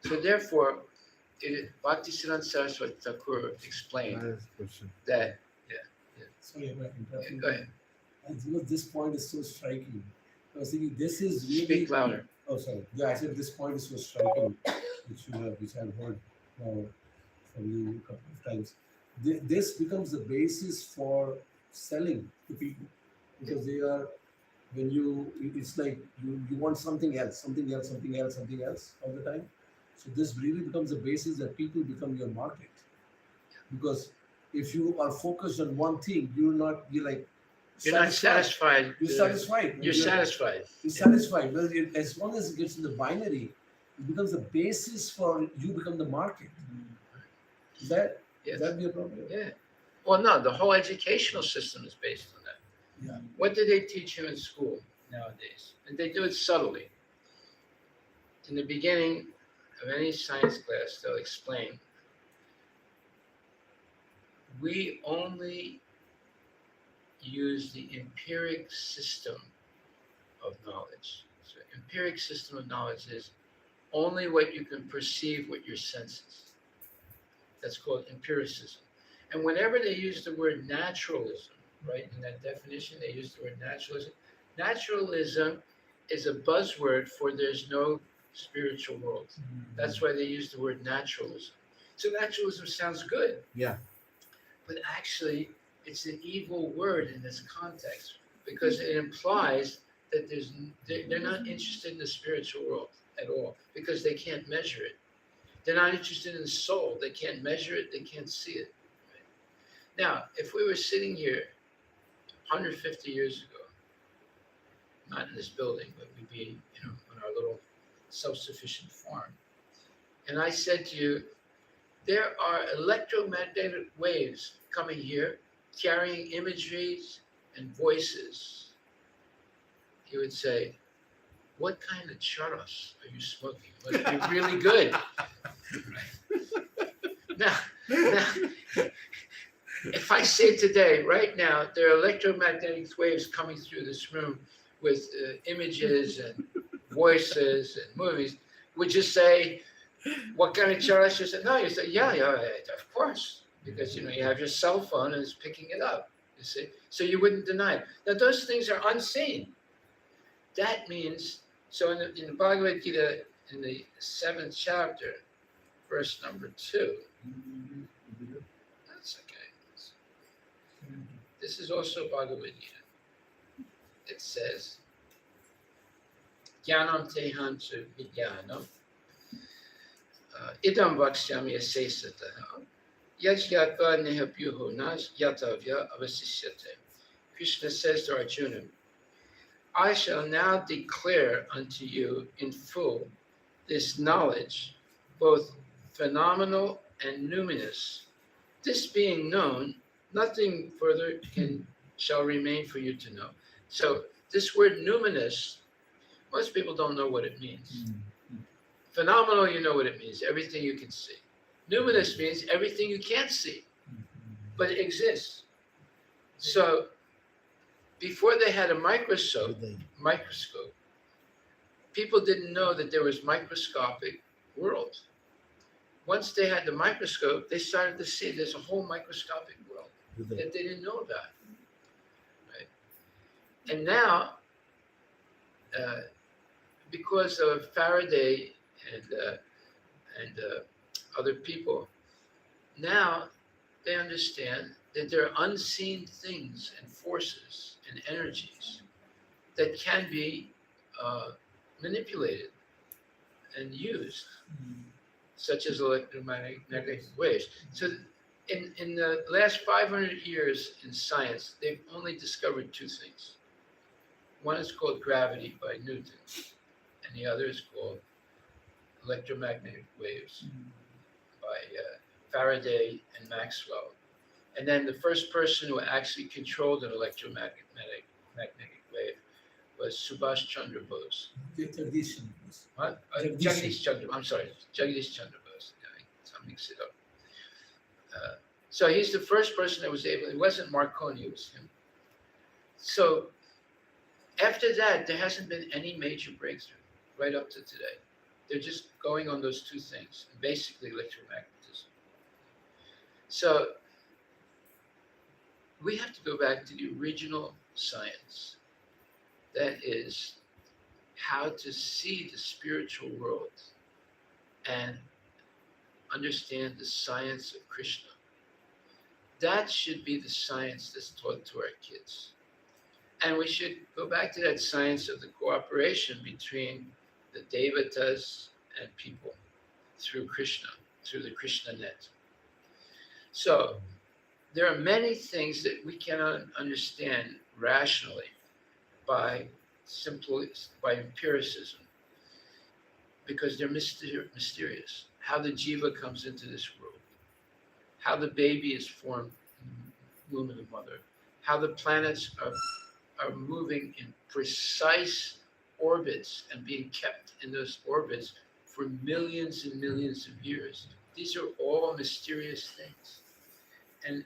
Speaker 1: So therefore, Bhaktisiddhanta Saraswati Thakur explained that.
Speaker 4: Sorry, I'm interrupting.
Speaker 1: Go ahead.
Speaker 4: This point is so striking. I was thinking this is really.
Speaker 1: Speak louder.
Speaker 4: Oh, sorry. Yeah, I said this point is so striking, which I've heard from you a couple of times. This becomes the basis for selling to people, because they are, when you, it's like you want something else all the time. So this really becomes the basis that people become your market. Because if you are focused on one thing, you're not satisfied. You're satisfied.
Speaker 1: You're satisfied.
Speaker 4: You're satisfied. Well, as long as it gets in the binary, it becomes the basis for you become the market. Is that
Speaker 1: Yes.
Speaker 4: that be a problem?
Speaker 1: Yeah. Well, no, the whole educational system is based on that.
Speaker 4: Yeah.
Speaker 1: What do they teach you in school nowadays? And they do it subtly. In the beginning of any science class, they'll explain, we only use the empiric system of knowledge. So empiric system of knowledge is only what you can perceive with your senses. That's called empiricism. And whenever they use the word naturalism, right, in that definition, they use the word naturalism. Naturalism is a buzzword for there's no spiritual world. That's why they use the word naturalism. So naturalism sounds good,
Speaker 3: Yeah.
Speaker 1: but actually it's an evil word in this context because it implies that they're not interested in the spiritual world at all because they can't measure it. They're not interested in the soul. They can't measure it. They can't see it. Now, if we were sitting here 150 years ago, not in this building, but we'd be, on our little self-sufficient farm, and I said to you, there are electromagnetic waves coming here, carrying imageries and voices, you would say, what kind of charas are you smoking? It must be really good. Now, if I say today, right now, there are electromagnetic waves coming through this room with images and voices and movies, would you say, what kind of charas? You say, no, you say, yeah, of course, because you have your cell phone and it's picking it up. You see, so you wouldn't deny it. Now those things are unseen. That means so in the Bhagavad Gita in the 7th chapter, verse number 2. That's okay. This is also Bhagavad Gita. It says, Jnanam tehantu vijnanam idam vakshyami asesataha yajyatva nehapyuho nas yatavya avasisyate. Krishna says to Arjuna, I shall now declare unto you in full this knowledge, both phenomenal and numinous. This being known, nothing further shall remain for you to know. So this word numinous, most people don't know what it means. Phenomenal, you know what it means, everything you can see. Numinous means everything you can't see, but it exists. So before they had a microscope, people didn't know that there was microscopic world. Once they had the microscope, they started to see there's a whole microscopic world that they didn't know about. Right? And now, because of Faraday and other people, now they understand that there are unseen things and forces and energies that can be manipulated and used, such as electromagnetic waves. So in the last 500 years in science, they've only discovered 2 things. One is called gravity by Newton, and the other is called electromagnetic waves by Faraday and Maxwell. And then the first person who actually controlled an electromagnetic wave was Subhash Chandra Bose. What? Jagdish Chandra. I'm sorry, Jagdish Chandra Bose. I mix it up. So he's the first person that was able. It wasn't Marconi, it was him. So after that, there hasn't been any major breakthrough right up to today. They're just going on those 2 things, basically electromagnetism. So we have to go back to the original science. That is how to see the spiritual world and understand the science of Krishna. That should be the science that's taught to our kids. And we should go back to that science of the cooperation between the Devatas and people through Krishna, through the Krishna net. So there are many things that we cannot understand rationally by empiricism, because they're mysterious. How the jiva comes into this world, how the baby is formed in the womb of the mother, how the planets are moving in precise orbits and being kept in those orbits for millions and millions of years. These are all mysterious things. And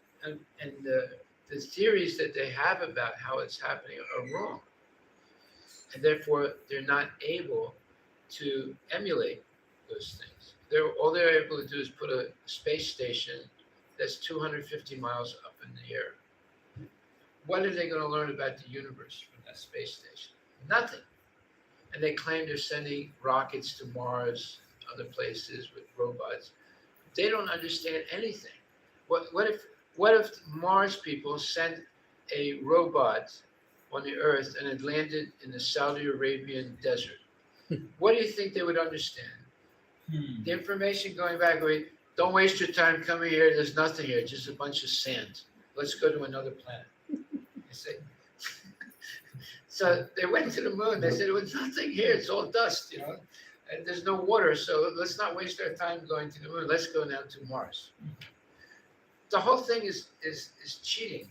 Speaker 1: the theories that they have about how it's happening are wrong. And therefore, they're not able to emulate those things. All they're able to do is put a space station that's 250 miles up in the air. What are they going to learn about the universe from that space station? Nothing. And they claim they're sending rockets to Mars, other places with robots. They don't understand anything. What if Mars people sent a robot on the Earth and it landed in the Saudi Arabian desert? What do you think they would understand? The information going back, going, don't waste your time coming here. There's nothing here, just a bunch of sand. Let's go to another planet. You see? So they went to the moon. They said, there was nothing here. It's all dust, and there's no water. So let's not waste our time going to the moon. Let's go now to Mars. The whole thing is cheating,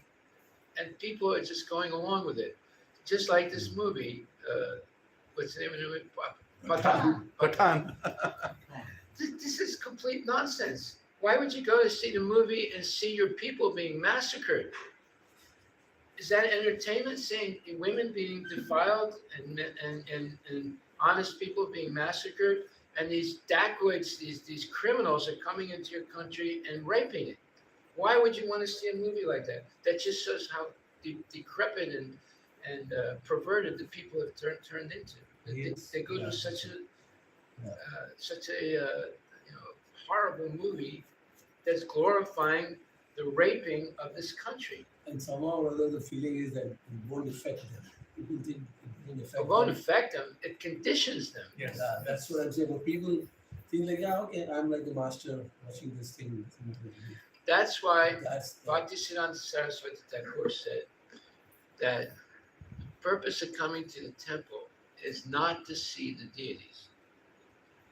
Speaker 1: and people are just going along with it. Just like this movie, what's the name of the movie?
Speaker 3: Pathan.
Speaker 1: This is complete nonsense. Why would you go to see the movie and see your people being massacred? Is that entertainment? Seeing women being defiled and honest people being massacred, and these dacoits, these criminals are coming into your country and raping it? Why would you want to see a movie like that? That just shows how decrepit and perverted the people have turned into. They go to such a horrible movie that's glorifying the raping of this country.
Speaker 4: And somehow or other, the feeling is that it won't affect them. People think it won't affect
Speaker 1: It won't
Speaker 4: them.
Speaker 1: affect them. It conditions them.
Speaker 2: Yes.
Speaker 4: Yeah, that's what I'm saying. But people think like, yeah, okay, I'm like the master watching this thing.
Speaker 1: That's why
Speaker 4: That's
Speaker 1: Bhaktisiddhanta Saraswati Thakur said that the purpose of coming to the temple is not to see the deities.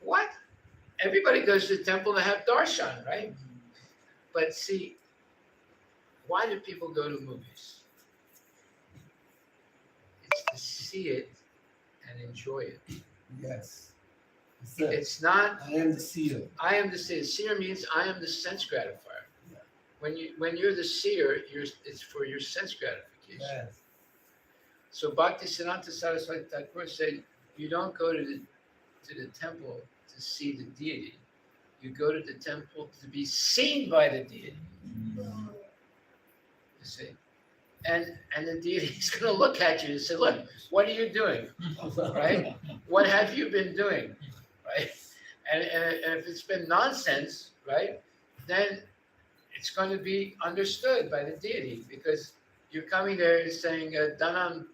Speaker 1: What? Everybody goes to the temple to have darshan, right? But see, why do people go to movies? It's to see it and enjoy it.
Speaker 4: yes.
Speaker 1: It's not,
Speaker 4: I am the seer.
Speaker 1: I am the seer. Seer means I am the sense gratifier.
Speaker 4: Yeah.
Speaker 1: When you're the seer, it's for your sense gratification.
Speaker 4: Yes.
Speaker 1: So Bhaktisiddhanta Saraswati Thakur said, you don't go to the temple to see the deity. You go to the temple to be seen by the deity. You see? And the deity is going to look at you and say, look, what are you doing? Right? What have you been doing? Right? And if it's been nonsense, right, then it's going to be understood by the deity, because you're coming there and saying, Danam,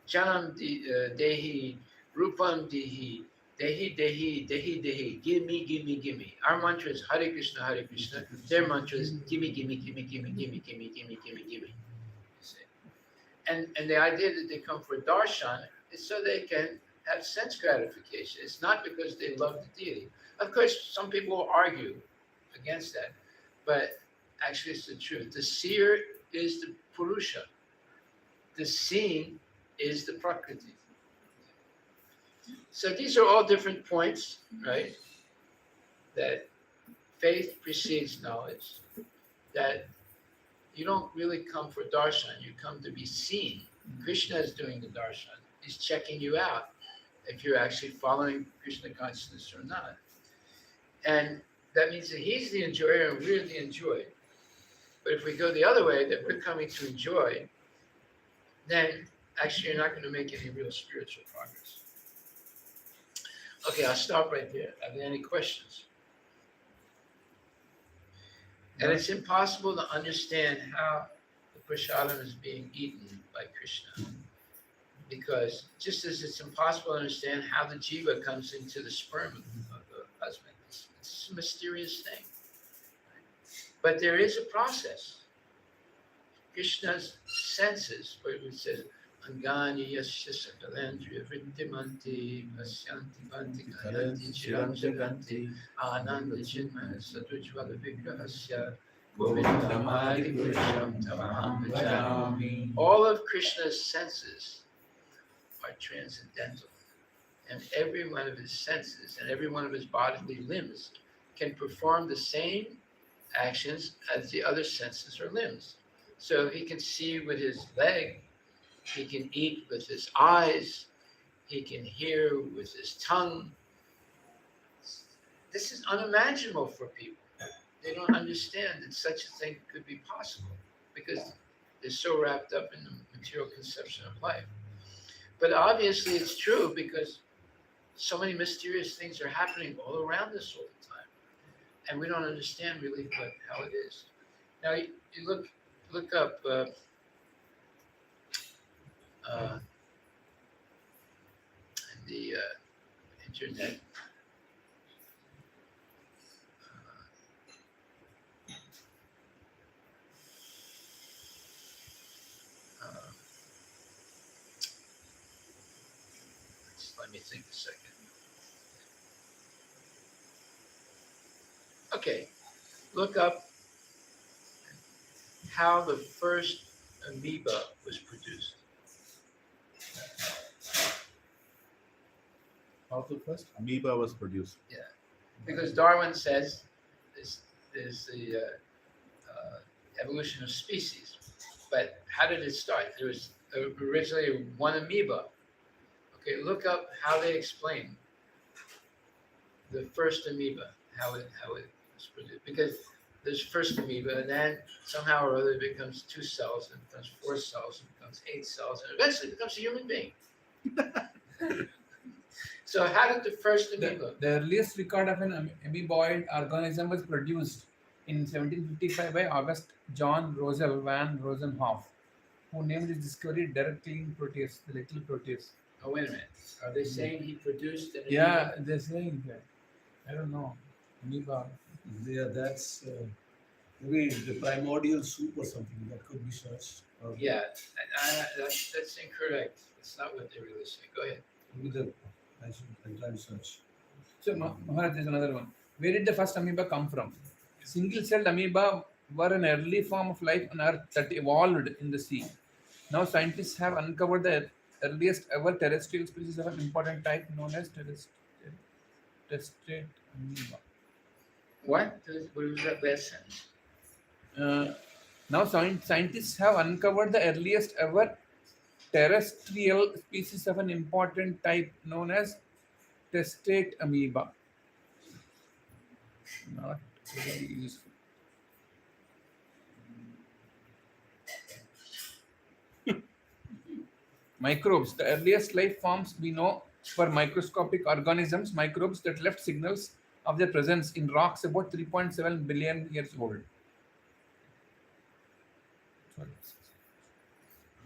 Speaker 1: Janam Dehi, Rupam Dehi, Dehi, Dehi, Dehi, Dehi, give me, give me, give me. Our mantra is Hare Krishna, Hare Krishna. Their mantra is give me, give me, give me, give me, give me, give me, give me, give me, give me. You see? And the idea that they come for darshan is so they can have sense gratification. It's not because they love the deity. Of course, some people will argue against that, but actually it's the truth. The seer is the Purusha. The seen is the Prakriti. So these are all different points, right? That faith precedes knowledge. That you don't really come for darshan, you come to be seen. Krishna is doing the darshan. He's checking you out if you're actually following Krishna consciousness or not. And that means that he's the enjoyer and we're the enjoyed. But if we go the other way, that we're coming to enjoy, then actually you're not going to make any real spiritual progress. Okay, I'll stop right there. Are there any questions? And it's impossible to understand how the prasadam is being eaten by Krishna. Because just as it's impossible to understand how the jiva comes into the sperm of the husband, it's a mysterious thing. But there is a process. Krishna's senses, where it says, Angani yasya sakalandriya vrittimanti pasyanti vanti karanti chiram jaganti ananda chinmaya sadujvala vigrahasya govindamadi purusham tamaham bhajami. All of Krishna's senses are transcendental, and every one of his senses and every one of his bodily limbs can perform the same actions as the other senses or limbs. So he can see with his leg, he can eat with his eyes, he can hear with his tongue. this is unimaginable for people. They don't understand that such a thing could be possible because they're so wrapped up in the material conception of life. But obviously, it's true because so many mysterious things are happening all around us all the time, and we don't understand really how it is. Now, you look up the internet. Let me think a second. Okay, look up how the first amoeba was produced.
Speaker 3: How the first amoeba was produced.
Speaker 1: Because Darwin says there's the evolution of species. But how did it start? There was originally one amoeba. Okay, look up how they explain the first amoeba, how it was produced. Because there's first amoeba, and then somehow or other it becomes 2 cells, and becomes 4 cells, and becomes 8 cells, and eventually it becomes a human being. So how did the first amoeba?
Speaker 2: The earliest record of an amoeboid organism was produced in 1755 by August John Rosell van Rosenhoff, who named his discovery Derek-Clean Proteus, the little Proteus.
Speaker 1: Oh, wait a minute. Are they saying he produced an
Speaker 2: Yeah,
Speaker 1: amoeba?
Speaker 2: they're saying that. I don't know. Amoeba.
Speaker 4: Yeah, that's maybe the primordial soup or something that could be searched.
Speaker 1: Yeah, that's incorrect. That's not what they really say. Go ahead.
Speaker 4: Maybe the I try to search.
Speaker 2: So, Maharaj, there's another one. Where did the first amoeba come from? Single-celled amoeba were an early form of life on Earth that evolved in the sea. Now, scientists have uncovered the earliest ever terrestrial species of an important type known as testate amoeba.
Speaker 1: What was that last sentence?
Speaker 2: Now, scientists have uncovered the earliest ever terrestrial species of an important type known as testate amoeba. Not very useful. Microbes. The earliest life forms we know were microscopic organisms, microbes that left signals of their presence in rocks about 3.7 billion years old. Sorry.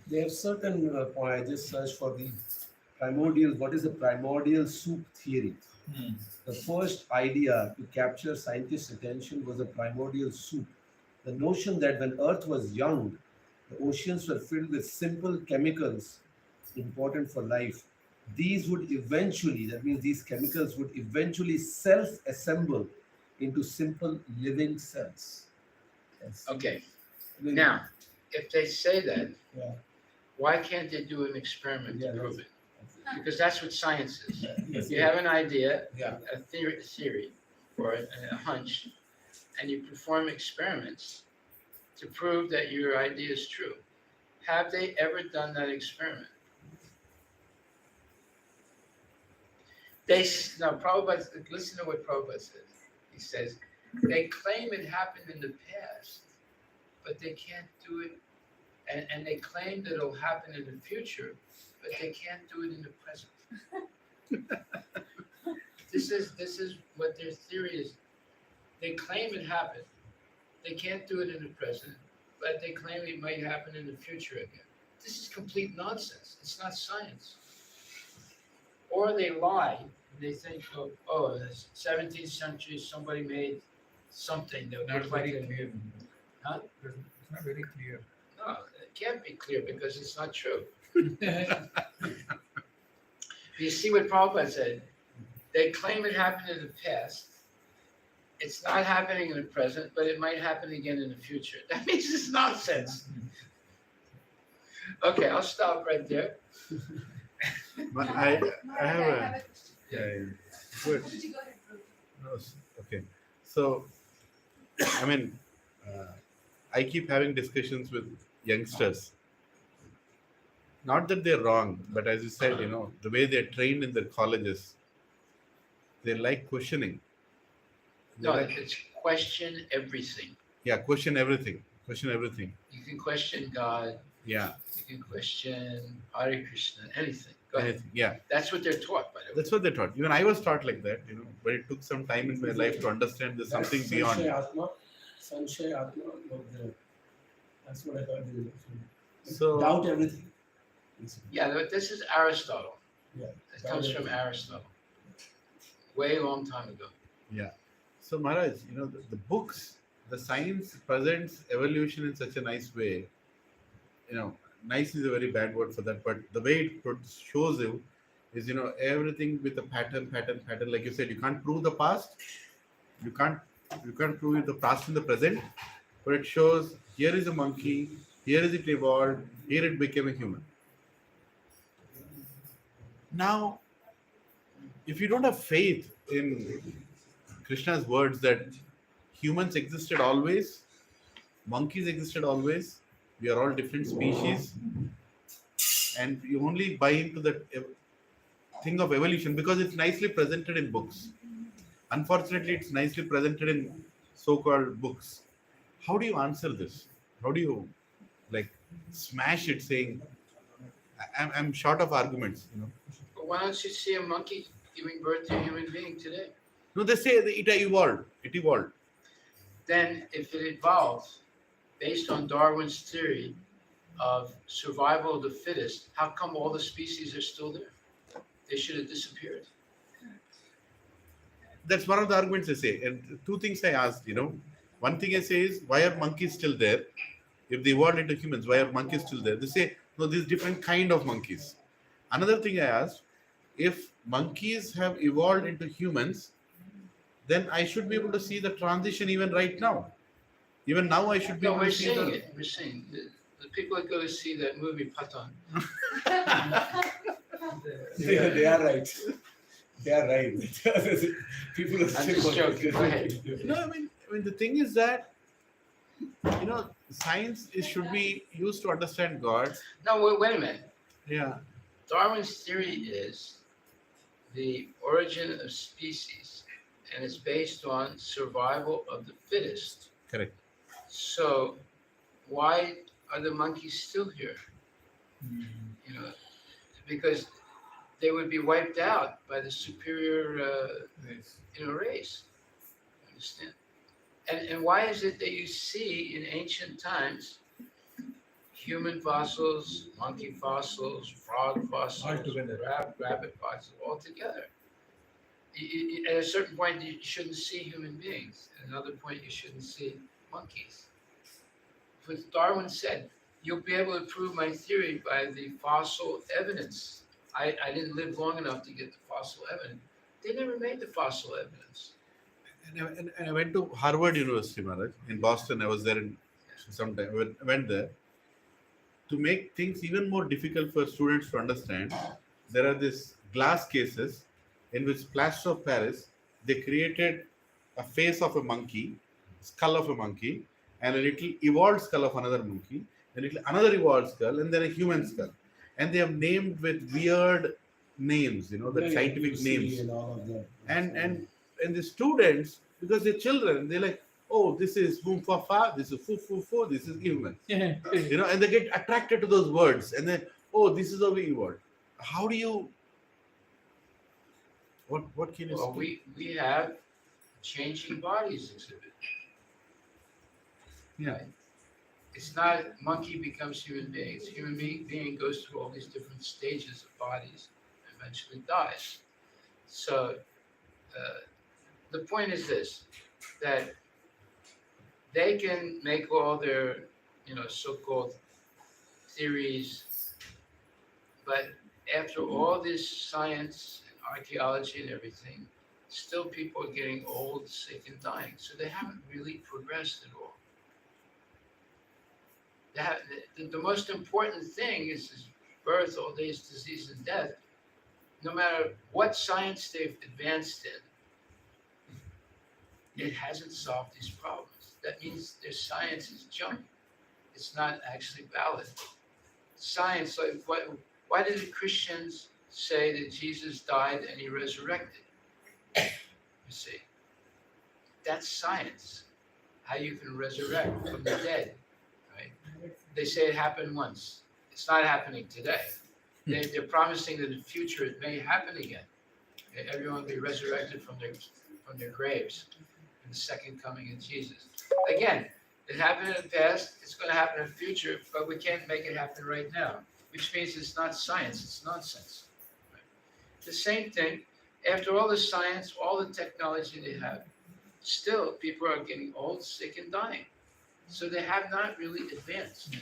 Speaker 4: They have certain point. I just searched for the primordial. What is the primordial soup theory? The first idea to capture scientists' attention was the primordial soup. The notion that when Earth was young, the oceans were filled with simple chemicals important for life. These would eventually, that means these chemicals would eventually self-assemble into simple living cells. Yes.
Speaker 1: Okay.
Speaker 4: I mean,
Speaker 1: Now, if they say that,
Speaker 4: Yeah.
Speaker 1: why can't they do an experiment
Speaker 4: Yeah,
Speaker 1: to prove it?
Speaker 4: that's-
Speaker 1: Because that's what science is.
Speaker 4: Yes,
Speaker 1: You have an idea,
Speaker 4: Yeah.
Speaker 1: a theory or a hunch, and you perform experiments to prove that your idea is true. Have they ever done that experiment? Prabhupada, listen to what Prabhupada says. He says, they claim it happened in the past, but they can't do it, and they claim that it'll happen in the future, but they can't do it in the present. This is what their theory is. They claim it happened. They can't do it in the present, but they claim it might happen in the future again. This is complete nonsense. It's not science. Or they lie. They think, oh, the 17th century, somebody made something that
Speaker 2: Not
Speaker 1: looked like
Speaker 2: very
Speaker 1: a...
Speaker 2: clear.
Speaker 1: Huh?
Speaker 2: It's not very clear.
Speaker 1: No, it can't be clear because it's not true. You see what Prabhupada said? They claim it happened in the past. It's not happening in the present, but it might happen again in the future. That means it's nonsense. Okay, I'll stop right there.
Speaker 3: But
Speaker 5: Maharaj,
Speaker 3: I have
Speaker 5: I
Speaker 3: a.
Speaker 5: have a question.
Speaker 3: Yeah, good.
Speaker 5: Guruji, go ahead, Guruji.
Speaker 3: No, okay. So, I mean, I keep having discussions with youngsters. Not that they're wrong, but as you said, the way they're trained in their colleges, they like questioning.
Speaker 1: No, it's question everything.
Speaker 3: Yeah, question everything. Question everything.
Speaker 1: You can question God.
Speaker 3: Yeah,
Speaker 1: You can question Hare Krishna, anything. Go ahead.
Speaker 3: anything. Yeah,
Speaker 1: That's what they're taught, by the way.
Speaker 3: that's what they taught. Even I was taught like that, but it took some time in my life to understand there's something
Speaker 4: That's
Speaker 3: beyond.
Speaker 4: Sanshaya Atma, that's what I thought.
Speaker 3: So-
Speaker 4: Doubt everything. basically.
Speaker 1: Yeah, but this is Aristotle.
Speaker 4: Yeah.
Speaker 1: It comes from Aristotle. Way long time ago.
Speaker 3: Yeah. So Maharaj, the books, the science presents evolution in such a nice way. Nice is a very bad word for that, but the way it shows you is, everything with a pattern. Like you said, you can't prove the past. You can't prove the past in the present, but it shows here is a monkey, here is it evolved, here it became a human. Now, if you don't have faith in Krishna's words that humans existed always, monkeys existed always, we are all different species, and you only buy into that thing of evolution because it's nicely presented in books. Unfortunately, it's nicely presented in so-called books. How do you answer this? How do you smash it saying, I'm short of arguments,
Speaker 1: But why don't you see a monkey giving birth to a human being today?
Speaker 3: No, they say that it evolved. It evolved.
Speaker 1: Then, if it evolved based on Darwin's theory of survival of the fittest, how come all the species are still there? They should have disappeared.
Speaker 3: That's one of the arguments I say. And two things I asked, one thing I say is, why are monkeys still there? If they evolved into humans, why are monkeys still there? They say, no, these different kind of monkeys. Another thing I asked, if monkeys have evolved into humans, then I should be able to see the transition even right now. Even now, I should be
Speaker 1: No,
Speaker 3: able
Speaker 1: we're
Speaker 3: to see
Speaker 1: seeing
Speaker 3: the.
Speaker 1: it. We're seeing the people that go to see that movie Patan.
Speaker 4: They are right. They are right. People are
Speaker 1: I'm
Speaker 4: still
Speaker 1: just joking. Go ahead.
Speaker 3: No, I mean, the thing is that, science should be used to understand God.
Speaker 1: No, wait a minute.
Speaker 3: Yeah.
Speaker 1: Darwin's theory is the origin of species, and it's based on survival of the fittest.
Speaker 3: Correct.
Speaker 1: So, why are the monkeys still here? Because they would be wiped out by the superior, race. Understand? And why is it that you see in ancient times human fossils, monkey fossils, frog fossils,
Speaker 2: All together.
Speaker 1: rabbit fossils, all together? At a certain point, you shouldn't see human beings. At another point, you shouldn't see monkeys. But Darwin said, you'll be able to prove my theory by the fossil evidence. I didn't live long enough to get the fossil evidence. They never made the fossil evidence.
Speaker 3: And I went to Harvard University, Maharaj, in Boston. I was there sometime. I went there. To make things even more difficult for students to understand, there are these glass cases in which plaster of Paris, they created a face of a monkey, skull of a monkey, and a little evolved skull of another monkey, another evolved skull, and then a human skull. And they have named with weird names, the scientific names.
Speaker 4: And all of that.
Speaker 3: And the students, because they're children, they're like, oh, this is Fa, this is Fu, this is human.
Speaker 2: Yeah.
Speaker 3: And they get attracted to those words. And then, oh, this is how we evolved. How do you, what can you
Speaker 1: Well,
Speaker 3: say?
Speaker 1: we have changing bodies exhibit.
Speaker 3: Yeah.
Speaker 1: Right? It's not monkey becomes human being. It's human being goes through all these different stages of bodies and eventually dies. So the point is this, that they can make all their, so-called theories, but after all this science and archaeology and everything, still people are getting old, sick, and dying. So they haven't really progressed at all. The most important thing is birth, old age, disease, and death. No matter what science they've advanced in, it hasn't solved these problems. That means their science is junk. It's not actually valid. Science, why did the Christians say that Jesus died and he resurrected? You see, That's science. How you can resurrect from the dead, right? They say it happened once. It's not happening today. They're promising that in the future it may happen again. Okay? Everyone will be resurrected from their graves in the second coming of Jesus. Again, it happened in the past, it's going to happen in the future, but we can't make it happen right now, which means it's not science, it's nonsense. Right? The same thing, after all the science, all the technology they have, still people are getting old, sick, and dying. So they have not really advanced.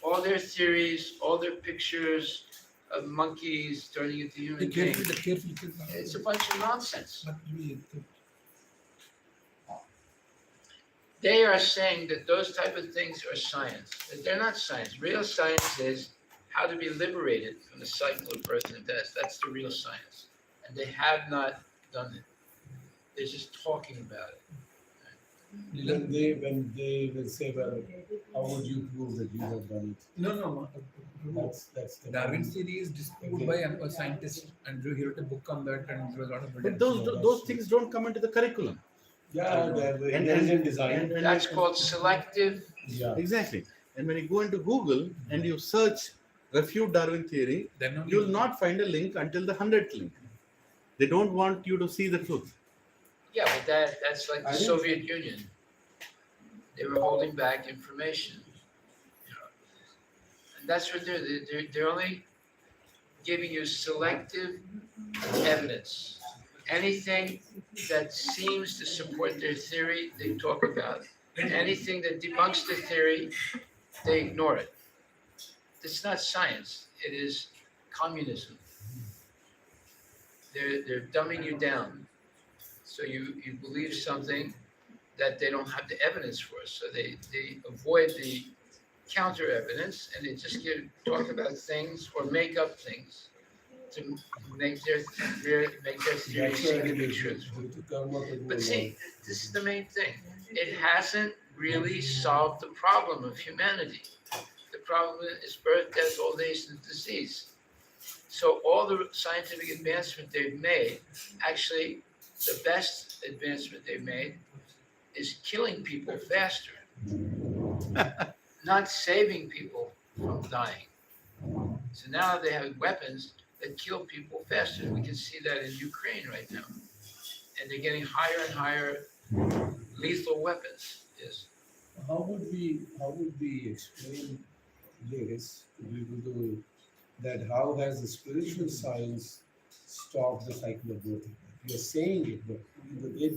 Speaker 1: All their theories, all their pictures of monkeys turning into human beings, it's a bunch of nonsense. They are saying that those type of things are science. That they're not science. Real science is how to be liberated from the cycle of birth and death. That's the real science. And they have not done it. They're just talking about it.
Speaker 4: When they will say, well, how would you prove that you have done it?
Speaker 2: No.
Speaker 4: That's the
Speaker 2: Darwin's theory is disproved by a scientist, and he wrote a book on that, and there was a lot of
Speaker 3: But
Speaker 2: evidence.
Speaker 3: those things don't come into the curriculum.
Speaker 4: Yeah, the
Speaker 3: And-
Speaker 4: intelligent design.
Speaker 3: and-
Speaker 1: That's called selective.
Speaker 4: Yeah.
Speaker 3: Exactly. And when you go into Google and you search refute Darwin theory,
Speaker 2: Then only-
Speaker 3: you will not find a link until the 100th link. They don't want you to see the truth.
Speaker 1: Yeah, but that's like the
Speaker 4: I think-
Speaker 1: Soviet Union. They were holding back information. And that's what they're only giving you selective evidence. Anything that seems to support their theory, they talk about. And anything that debunks the theory, they ignore it. It's not science, it is communism. They're dumbing you down. So you believe something that they don't have the evidence for. So they avoid the counter evidence and they just talk about things or make up things to make their theory seem to be truthful. But see, this is the main thing. It hasn't really solved the problem of humanity. The problem is birth, death, old age, and disease. So all the scientific advancement they've made, actually, the best advancement they've made is killing people faster, not saving people from dying. So now they have weapons that kill people faster. We can see that in Ukraine right now. And they're getting higher and higher lethal weapons. Yes.
Speaker 4: How would we explain this to people to that how has the spiritual science stopped the cycle of birth? You're saying it, but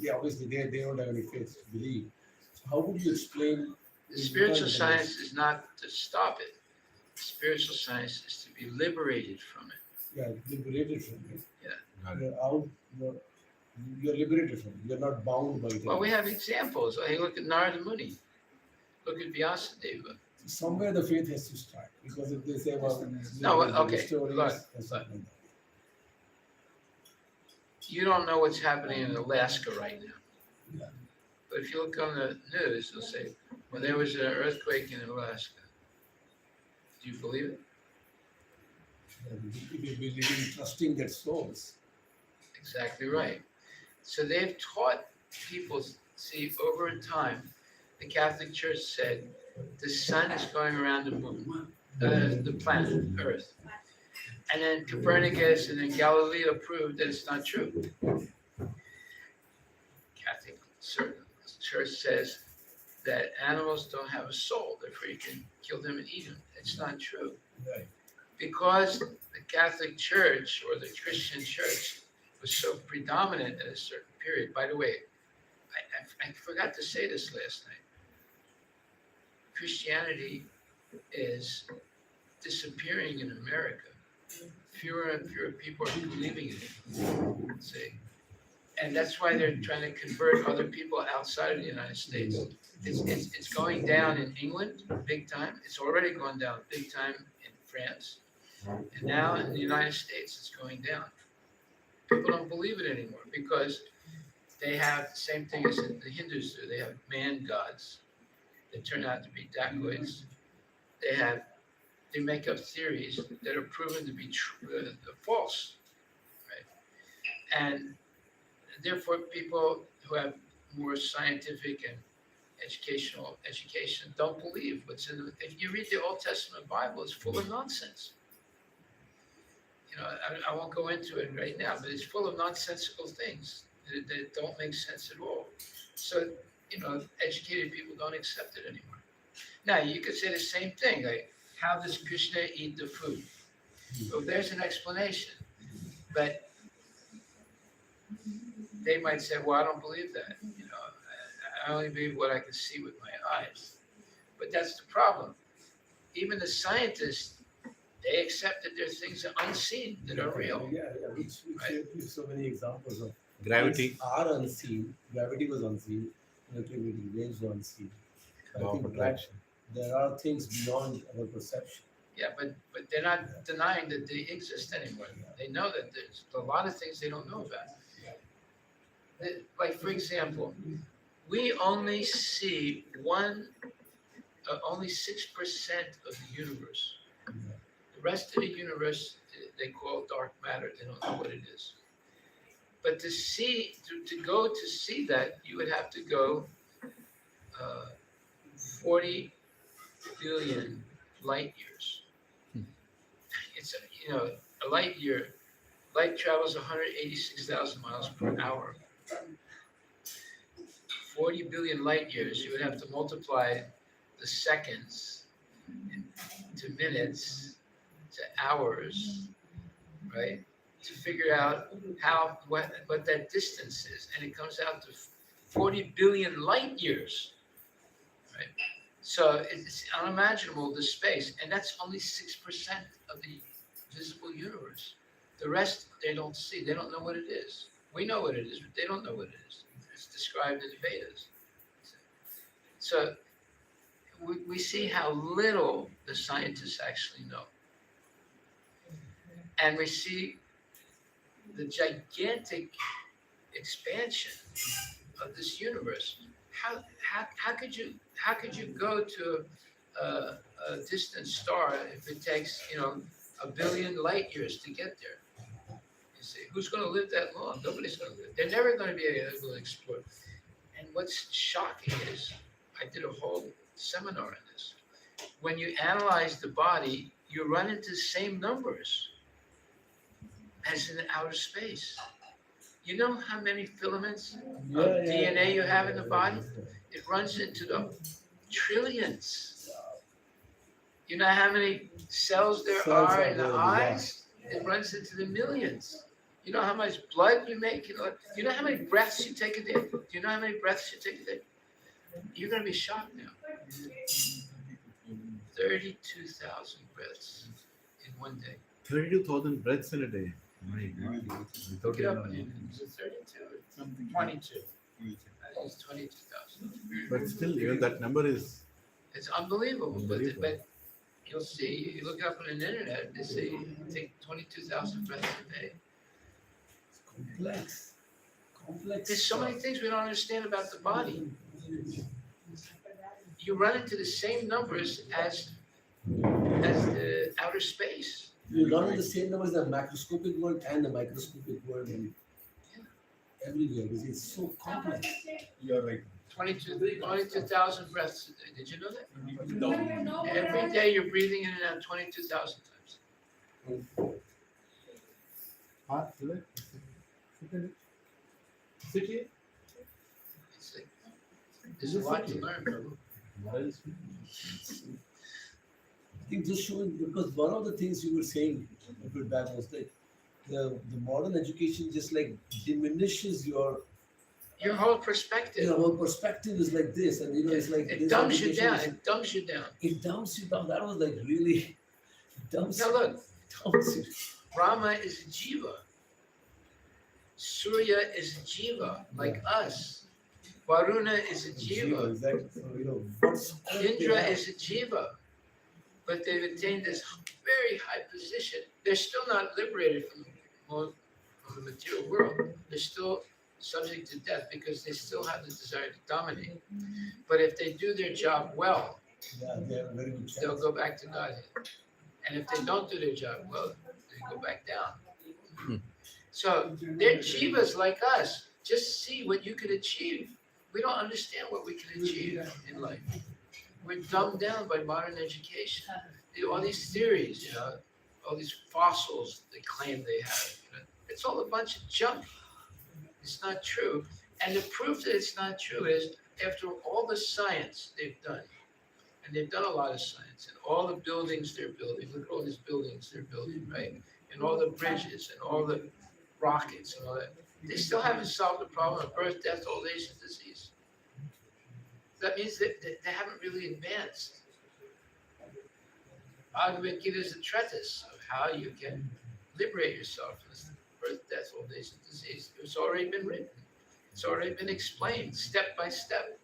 Speaker 4: they obviously they don't have any faith to believe. So how would you explain?
Speaker 1: The spiritual science is not to stop it. The spiritual science is to be liberated from it.
Speaker 4: Yeah, liberated from it.
Speaker 1: Yeah.
Speaker 4: You're out. You're liberated from it. You're not bound by it.
Speaker 1: Well, we have examples. Hey, look at Narada Muni. Look at Vyasadeva.
Speaker 4: Somewhere the faith has to start because if they say, well,
Speaker 1: No,
Speaker 4: the
Speaker 1: okay,
Speaker 4: stories
Speaker 1: look,
Speaker 4: and stuff like that.
Speaker 1: You don't know what's happening in Alaska right now.
Speaker 4: Yeah.
Speaker 1: But if you look on the news, they'll say, well, there was an earthquake in Alaska. Do you believe it?
Speaker 4: People believing, trusting their souls.
Speaker 1: Exactly right. So they've taught people, see, over time, the Catholic Church said the sun is going around the moon, the planet, Earth. And then Copernicus and then Galileo proved that it's not true. Catholic Church says that animals don't have a soul, therefore you can kill them and eat them. It's not true.
Speaker 4: Right.
Speaker 1: Because the Catholic Church or the Christian Church was so predominant at a certain period. By the way, I forgot to say this last night. Christianity is disappearing in America. Fewer and fewer people are believing in it. See? And that's why they're trying to convert other people outside of the United States. It's going down in England big time. It's already gone down big time in France. And now in the United States, it's going down. People don't believe it anymore because they have the same thing as the Hindus do. They have man gods that turn out to be dacoits. They make up theories that are proven to be false, right? And therefore, people who have more scientific and education don't believe what's in the. If you read the Old Testament Bible, it's full of nonsense. I won't go into it right now, but it's full of nonsensical things that don't make sense at all. So, educated people don't accept it anymore. Now, you could say the same thing, like, how does Krishna eat the food? Well, there's an explanation, but they might say, well, I don't believe that. I only believe what I can see with my eyes. But that's the problem. Even the scientists, they accept that there are things that are unseen that are real.
Speaker 4: Yeah, which
Speaker 1: Right.
Speaker 4: give so many examples of
Speaker 3: Gravity,
Speaker 4: things are unseen. Gravity was unseen. Electromagnetic waves were unseen. I
Speaker 3: law of
Speaker 4: think that
Speaker 3: attraction.
Speaker 4: there are things beyond our perception.
Speaker 1: Yeah, but they're not denying that they exist anymore. They know that there's a lot of things they don't know about. Like, for example, we only see only 6% of the universe. The rest of the universe, they call dark matter. They don't know what it is. But to go to see that, you would have to go 40 billion light years. It's a light year. Light travels 186,000 miles per hour. 40 billion light years. You would have to multiply the seconds to minutes to hours, right? To figure out what that distance is, and it comes out to 40 billion light years, right? So it's unimaginable, the space, and that's only 6% of the visible universe. The rest they don't see. They don't know what it is. We know what it is, but they don't know what it is. It's described in the Vedas. So we see how little the scientists actually know, and we see the gigantic expansion of this universe. How could you go to a distant star if it takes 1 billion light years to get there? You see, who's going to live that long? Nobody's going to live. They're never going to be able to explore. And what's shocking is, I did a whole seminar on this. When you analyze the body, you run into the same numbers as in outer space. You know how many filaments of DNA you have in the body? It runs into the trillions. You know how many cells there are in the eyes? It runs into the millions. You know how much blood you make? You know how many breaths you take a day? Do you know how many breaths you take a day? You're going to be shocked now. 32,000 breaths in one day.
Speaker 3: 32,000 breaths in a day. My God.
Speaker 1: Look it up. Is it 32 or 22? I think it's 22,000.
Speaker 3: But still, even that number is
Speaker 1: It's unbelievable.
Speaker 3: Unbelievable.
Speaker 1: But you'll see, you look up on the internet, they say you take 22,000 breaths a day.
Speaker 4: Complex.
Speaker 1: There's so many things we don't understand about the body. You run into the same numbers as the outer space.
Speaker 4: You run in the same numbers the macroscopic world and the microscopic world and everywhere. It's so complex.
Speaker 7: You're right.
Speaker 1: 22,000 breaths a day. Did you know that?
Speaker 5: No,
Speaker 1: Every day you're breathing in and out 22,000 times.
Speaker 3: sit here.
Speaker 1: It's like, there's a lot to learn, Prabhu.
Speaker 4: I think just showing, because one of the things you were saying a bit back was that the modern education just like diminishes your
Speaker 1: Your whole perspective.
Speaker 4: whole perspective is like this, and it's like
Speaker 1: It
Speaker 4: this
Speaker 1: dumbs you
Speaker 4: education
Speaker 1: down.
Speaker 4: is-
Speaker 1: It dumbs you down.
Speaker 4: It dumps you down. That was like really dumps
Speaker 1: Now look,
Speaker 4: dumps you.
Speaker 1: Rama is a jiva. Surya is a jiva, like us. Varuna is a jiva.
Speaker 4: Exactly. So, what's
Speaker 1: Indra is a jiva. But they've attained this very high position. They're still not liberated from the material world. They're still subject to death because they still have the desire to dominate. But if they do their job well,
Speaker 4: yeah, they have a very good
Speaker 1: they'll
Speaker 4: chance.
Speaker 1: go back to Godhead. And if they don't do their job well, they go back down. So they're jivas like us. Just see what you could achieve We don't understand what we can achieve in life. We're dumbed down by modern education. All these theories, all these fossils they claim they have, it's all a bunch of junk. It's not true. And the proof that it's not true is after all the science they've done, and they've done a lot of science, and all the buildings they're building, look at all these buildings they're building, right? And all the bridges and all the rockets and all that, they still haven't solved the problem of birth, death, old age, and disease. That means that they haven't really advanced. Bhagavad Gita is a treatise of how you can liberate yourself from this birth, death, old age, and disease. It's already been written. It's already been explained step by step.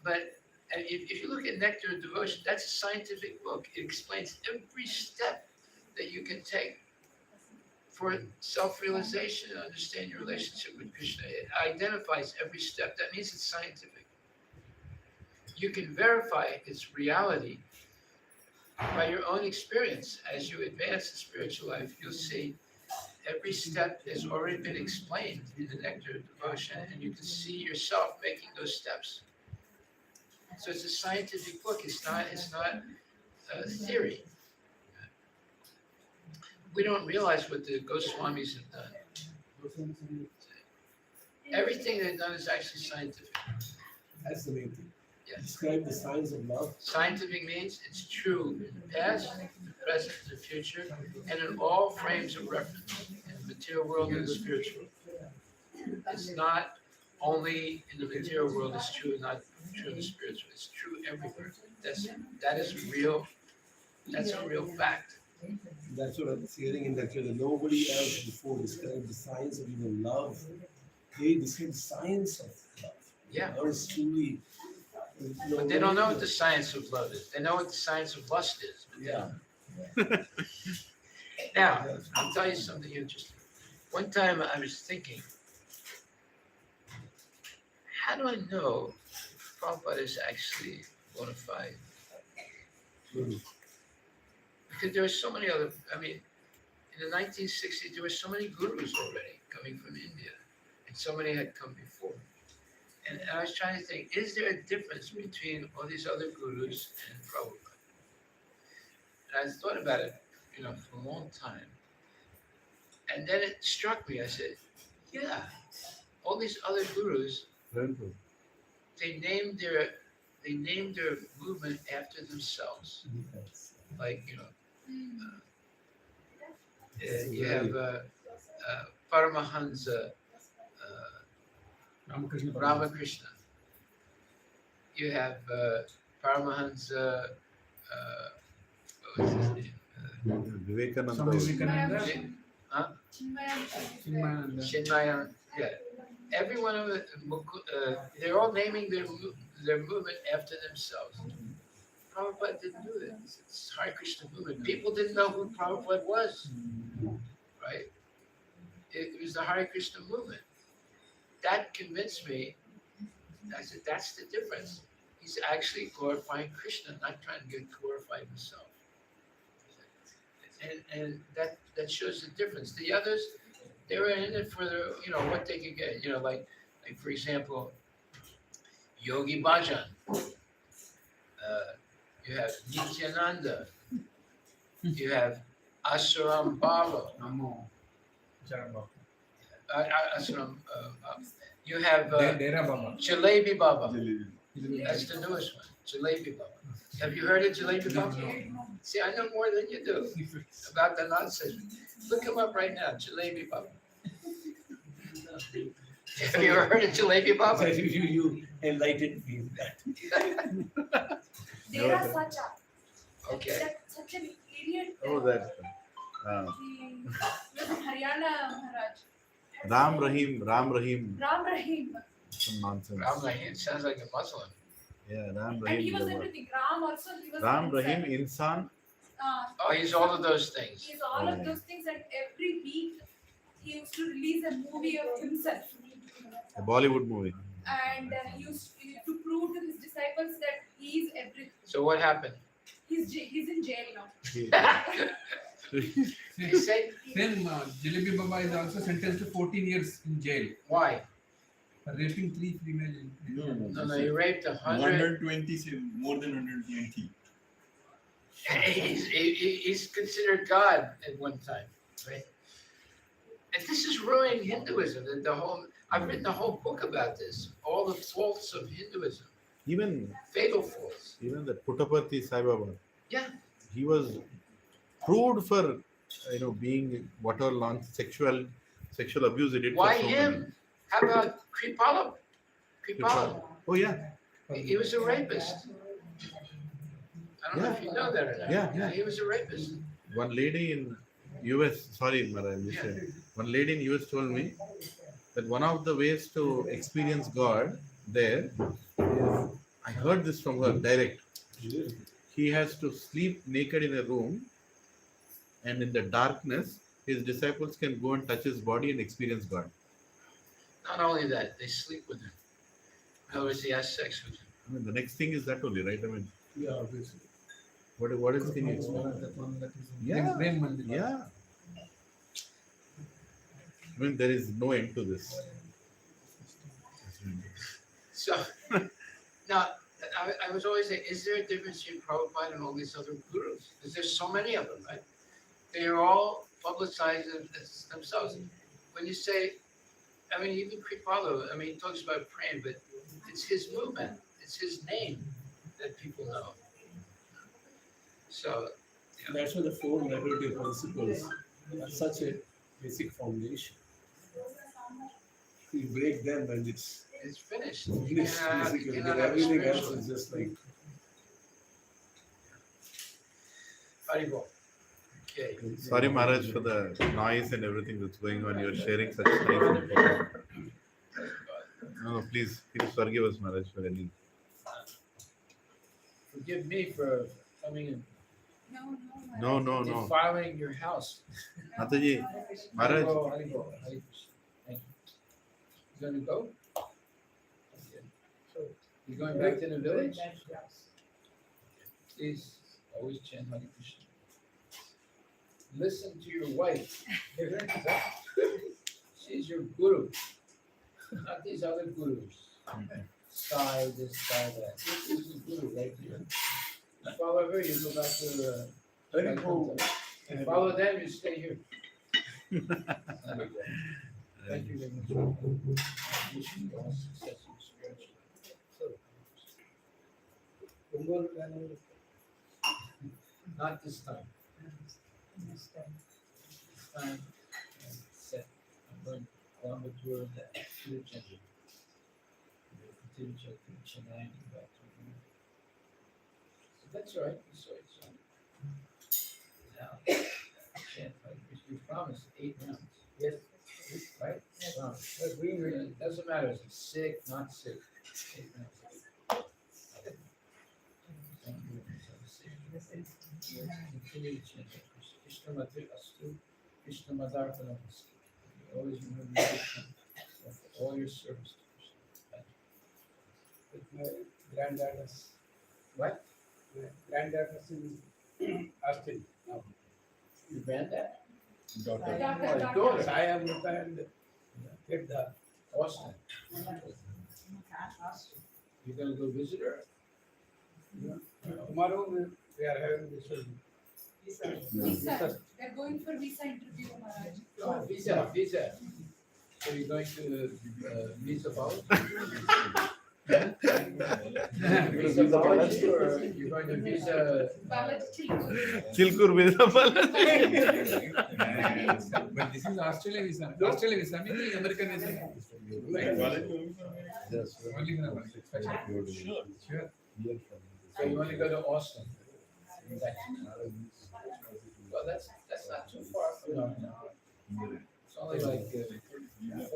Speaker 1: But if you look at Nectar of Devotion, that's a scientific book. It explains every step that you can take for self-realization and understand your relationship with Krishna. It identifies every step. That means it's scientific. You can verify its reality by your own experience. As you advance in spiritual life, you'll see every step has already been explained in the Nectar of Devotion, and you can see yourself making those steps. So it's a scientific book. It's not a theory. We don't realize what the Goswamis have done. Everything they've done is actually scientific.
Speaker 4: That's the main thing.
Speaker 1: Yeah.
Speaker 4: Describe the signs of love.
Speaker 1: Scientific means it's true in the past, the present, the future, and in all frames of reference, in the material world and the spiritual. It's not only in the material world, it's true, not true in the spiritual. It's true everywhere. That is real. That's a real fact.
Speaker 4: That's what I'm hearing in lecture. That nobody else before described the science of even love. They described the science of love.
Speaker 1: Yeah.
Speaker 4: Love is truly.
Speaker 1: But they don't know what the science of love is. They know what the science of lust is. But
Speaker 4: Yeah.
Speaker 1: Now, I'll tell you something interesting. One time I was thinking, how do I know if Prabhupada is actually bona fide?
Speaker 4: Mm.
Speaker 1: Because there were so many other, in the 1960s, there were so many gurus already coming from India, and so many had come before. And I was trying to think, is there a difference between all these other gurus and Prabhupada? And I thought about it, for a long time. And then it struck me, I said, yeah, all these other gurus, they named their movement after themselves.
Speaker 4: Yes.
Speaker 1: Like, you have Paramahansa Ramakrishna. You have Paramahansa, what was his name?
Speaker 3: Vivekananda.
Speaker 2: Swami Vivekananda,
Speaker 5: Chinmaya.
Speaker 1: Chinmaya. Yeah. Every one of them, they're all naming their movement after themselves. Prabhupada didn't do that. It's Hare Krishna movement. People didn't know who Prabhupada was, right? It was the Hare Krishna movement. That convinced me. I said, that's the difference. He's actually glorifying Krishna, not trying to get glorified himself. And that shows the difference. The others, they were in it for the, what they could get. Like for example, Yogi Bhajan. You have Nityananda. You have Asuram Baba. Asuram. You have
Speaker 2: Dera Baba.
Speaker 1: Jalebi Baba. That's the newest one. Jalebi Baba. Have you heard of Jalebi Baba? See, I know more than you do about the nonsense. Look him up right now, Jalebi Baba. Have you ever heard of Jalebi Baba?
Speaker 4: You enlightened me with that.
Speaker 5: Dera Sacha.
Speaker 1: Okay.
Speaker 5: Such an idiot.
Speaker 3: Oh, that.
Speaker 5: He was in Haryana, Maharaj.
Speaker 3: Ram Rahim.
Speaker 5: Ram Rahim.
Speaker 3: Some nonsense.
Speaker 1: Ram Rahim sounds like a Muslim.
Speaker 3: Yeah, Ram
Speaker 5: And he
Speaker 3: Rahim.
Speaker 5: was
Speaker 3: is the word.
Speaker 5: everything. Ram also, he was
Speaker 3: Ram
Speaker 5: inside.
Speaker 3: Rahim, Insan.
Speaker 1: Oh, he's all of those things.
Speaker 5: He's all of those things, and every week he used to release a movie of himself.
Speaker 3: A Bollywood movie.
Speaker 5: And he used to prove to his disciples that he's everything.
Speaker 1: So what happened?
Speaker 5: He's in jail now.
Speaker 1: He said,
Speaker 2: Then Jalebi Baba is also sentenced to 14 years in jail.
Speaker 1: why?
Speaker 2: Raping 3 female.
Speaker 1: No, he raped 100.
Speaker 7: 120, more than 120.
Speaker 1: He's considered God at one time, right? And this is ruining Hinduism. The whole I've written a whole book about this. All the faults of Hinduism,
Speaker 3: Even
Speaker 1: fatal faults.
Speaker 3: the Puttaparthi Sai Baba,
Speaker 1: Yeah.
Speaker 3: he was proved for being whatever sexual abuse he did.
Speaker 1: Why
Speaker 3: for so
Speaker 1: him?
Speaker 3: many.
Speaker 1: How about Kripala? Kripala.
Speaker 3: Oh yeah,
Speaker 1: He was a rapist. I don't know if you know that or not.
Speaker 3: Yeah.
Speaker 1: He was a rapist.
Speaker 3: one lady in US. Sorry, Maharaj, one lady in US told me that one of the ways to experience God there is, I heard this from her direct. He has to sleep naked in a room, and in the darkness, his disciples can go and touch his body and experience God.
Speaker 1: Not only that, they sleep with him. In other words, he has sex with him.
Speaker 3: I mean, the next thing is that only, right? I mean,
Speaker 4: Yeah, obviously.
Speaker 3: what else can you explain?
Speaker 4: That one that is
Speaker 3: Yeah.
Speaker 2: Prem Mandir.
Speaker 3: Yeah. I mean, there is no end to this.
Speaker 1: So now, I was always saying, is there a difference between Prabhupada and all these other gurus? Because there's so many of them, right? They are all publicized themselves. When you say, I mean, even Kripala, I mean, he talks about praying, but it's his movement, it's his name that people know. So,
Speaker 4: That's why the four liberative principles are such a basic foundation. If you break them, and it's
Speaker 1: it's finished.
Speaker 4: finished, basically.
Speaker 1: You
Speaker 4: Then
Speaker 1: cannot have a
Speaker 4: everything else
Speaker 1: spiritual.
Speaker 4: is just like
Speaker 1: Haribol. Okay.
Speaker 3: Sorry, Maharaj, for the noise and everything that's going on. You're sharing such nice information. No, please forgive us, Maharaj, for any.
Speaker 1: Forgive me for coming and
Speaker 5: No.
Speaker 1: defiling your house.
Speaker 3: Mataji, Maharaj,
Speaker 1: Haribol, Haribol, Hare Krishna. Thank you. You gonna go? Okay. So, you going back to the village? Please, always chant Hare Krishna. Listen to your wife. She's your guru, not these other gurus. Sai this, sai that. This is the guru right here. You follow her, you go back to
Speaker 4: Haribol.
Speaker 1: you follow them, you stay here. Thank you very much. Wishing you all success in spiritual. Not this time. This time, set. I'm going to Coimbatore and Tiruchendur. Continue to Chennai and back to India. So that's all right. So it's now, chant like you promised 8 rounds. Yes. Right? Promise. It doesn't matter if it's sick, not sick. 8 rounds. Continue to chant Krishna Matra Astu, Krishna Madarpana Astu. Always remember Krishna for all your service to Krishna.
Speaker 8: With my granddaughters.
Speaker 1: What?
Speaker 8: My granddaughters in Austin now.
Speaker 1: Your granddad?
Speaker 7: Daughter.
Speaker 1: Daughter.
Speaker 8: I am and get the
Speaker 1: Austin. You're gonna go visit her?
Speaker 8: tomorrow we are having this
Speaker 5: Visa. They're going for visa interview, Maharaj.
Speaker 1: Oh, visa. So you're going to visa college? Visa college or you're going to visa?
Speaker 5: Balaji.
Speaker 3: Chilkur Vedapal.
Speaker 2: But this is Australian visa. Australian visa means American visa.
Speaker 3: Yes.
Speaker 2: Only for American. Sure.
Speaker 1: So you want to go to Austin? Well, that's not too far from now. It's only like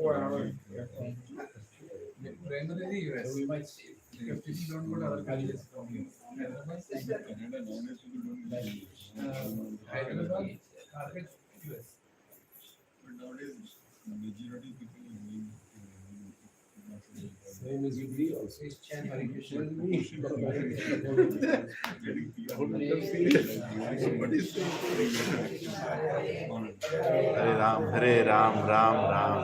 Speaker 1: 4-hour airplane.
Speaker 2: Primarily US.
Speaker 1: So we might see.
Speaker 2: Because people don't go to other countries. Hyderabad, target US.
Speaker 7: But nowadays, majority people live
Speaker 4: same as you also.
Speaker 1: Please chant Hare Krishna.
Speaker 3: Hare Ram, Ram, Ram.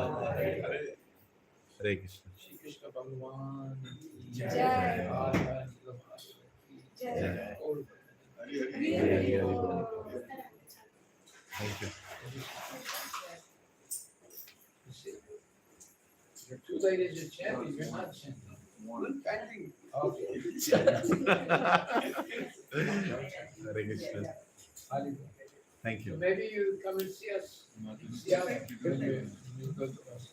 Speaker 3: Hare Krishna.
Speaker 1: Bhagwan ki
Speaker 5: Jai.
Speaker 1: Jai. Bhagwan ki
Speaker 5: Jai.
Speaker 1: Jai. All
Speaker 3: Thank you.
Speaker 1: You're too late as a champion, you're not champion.
Speaker 8: Chanting.
Speaker 1: Okay.
Speaker 3: Hare Krishna. Thank
Speaker 1: So
Speaker 3: you.
Speaker 1: maybe you come and see us. See how when you go to us.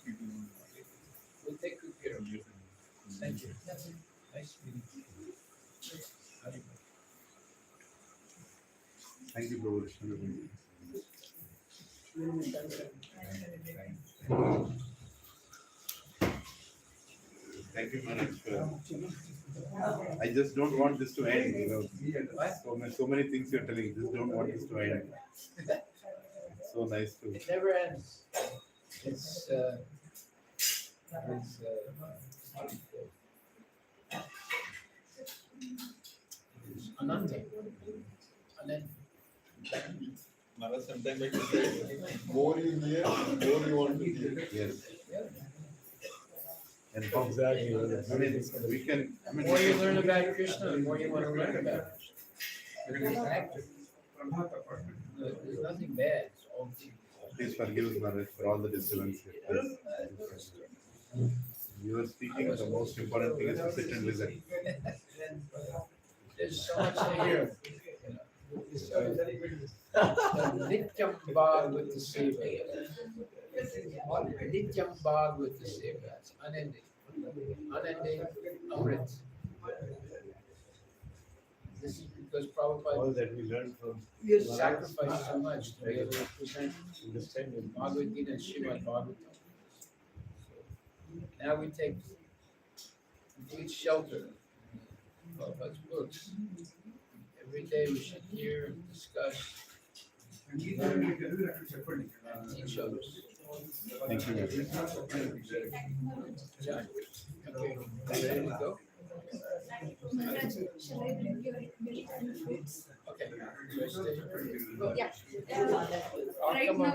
Speaker 1: We'll take good care of you. Thank you. Nice meeting you.
Speaker 3: Thank you, Prabhu. Thank you, Maharaj. I just don't want this to end. So many things you're telling. Just don't want this to end. So nice to.
Speaker 1: It never ends. It's Ananta. Ananta.
Speaker 7: Maharaj, sometimes I can say, more you hear, more you want to hear.
Speaker 3: Yes. And
Speaker 4: Exactly.
Speaker 3: I mean, we can. I
Speaker 1: The
Speaker 3: mean,
Speaker 1: more you learn about Krishna, the more you want to learn about Krishna. Because it's active. There's nothing bad. It's all good.
Speaker 3: please forgive us, Maharaj, for all the disturbance. You are speaking. The most important thing is to sit and listen.
Speaker 1: There's so much to hear. Nityam Bhag with the Seva. Nityam Bhag with the Seva. It's unending. Unending Amrit. This is because Prabhupada
Speaker 4: All that we learn from
Speaker 1: sacrificed so much to be able to present
Speaker 4: understanding.
Speaker 1: Bhagavad Gita and Srimad Bhagavatam. Now we take complete shelter of Prabhupada's books. Every day we should hear, discuss, learn, and teach others.
Speaker 3: Thank you.
Speaker 1: John, okay, ready to go?
Speaker 5: Maharaj, shall I bring your milk and fruits?
Speaker 1: Okay. So I stay here?
Speaker 5: Yeah.
Speaker 1: I'll
Speaker 5: Right
Speaker 1: come
Speaker 5: now,
Speaker 1: over.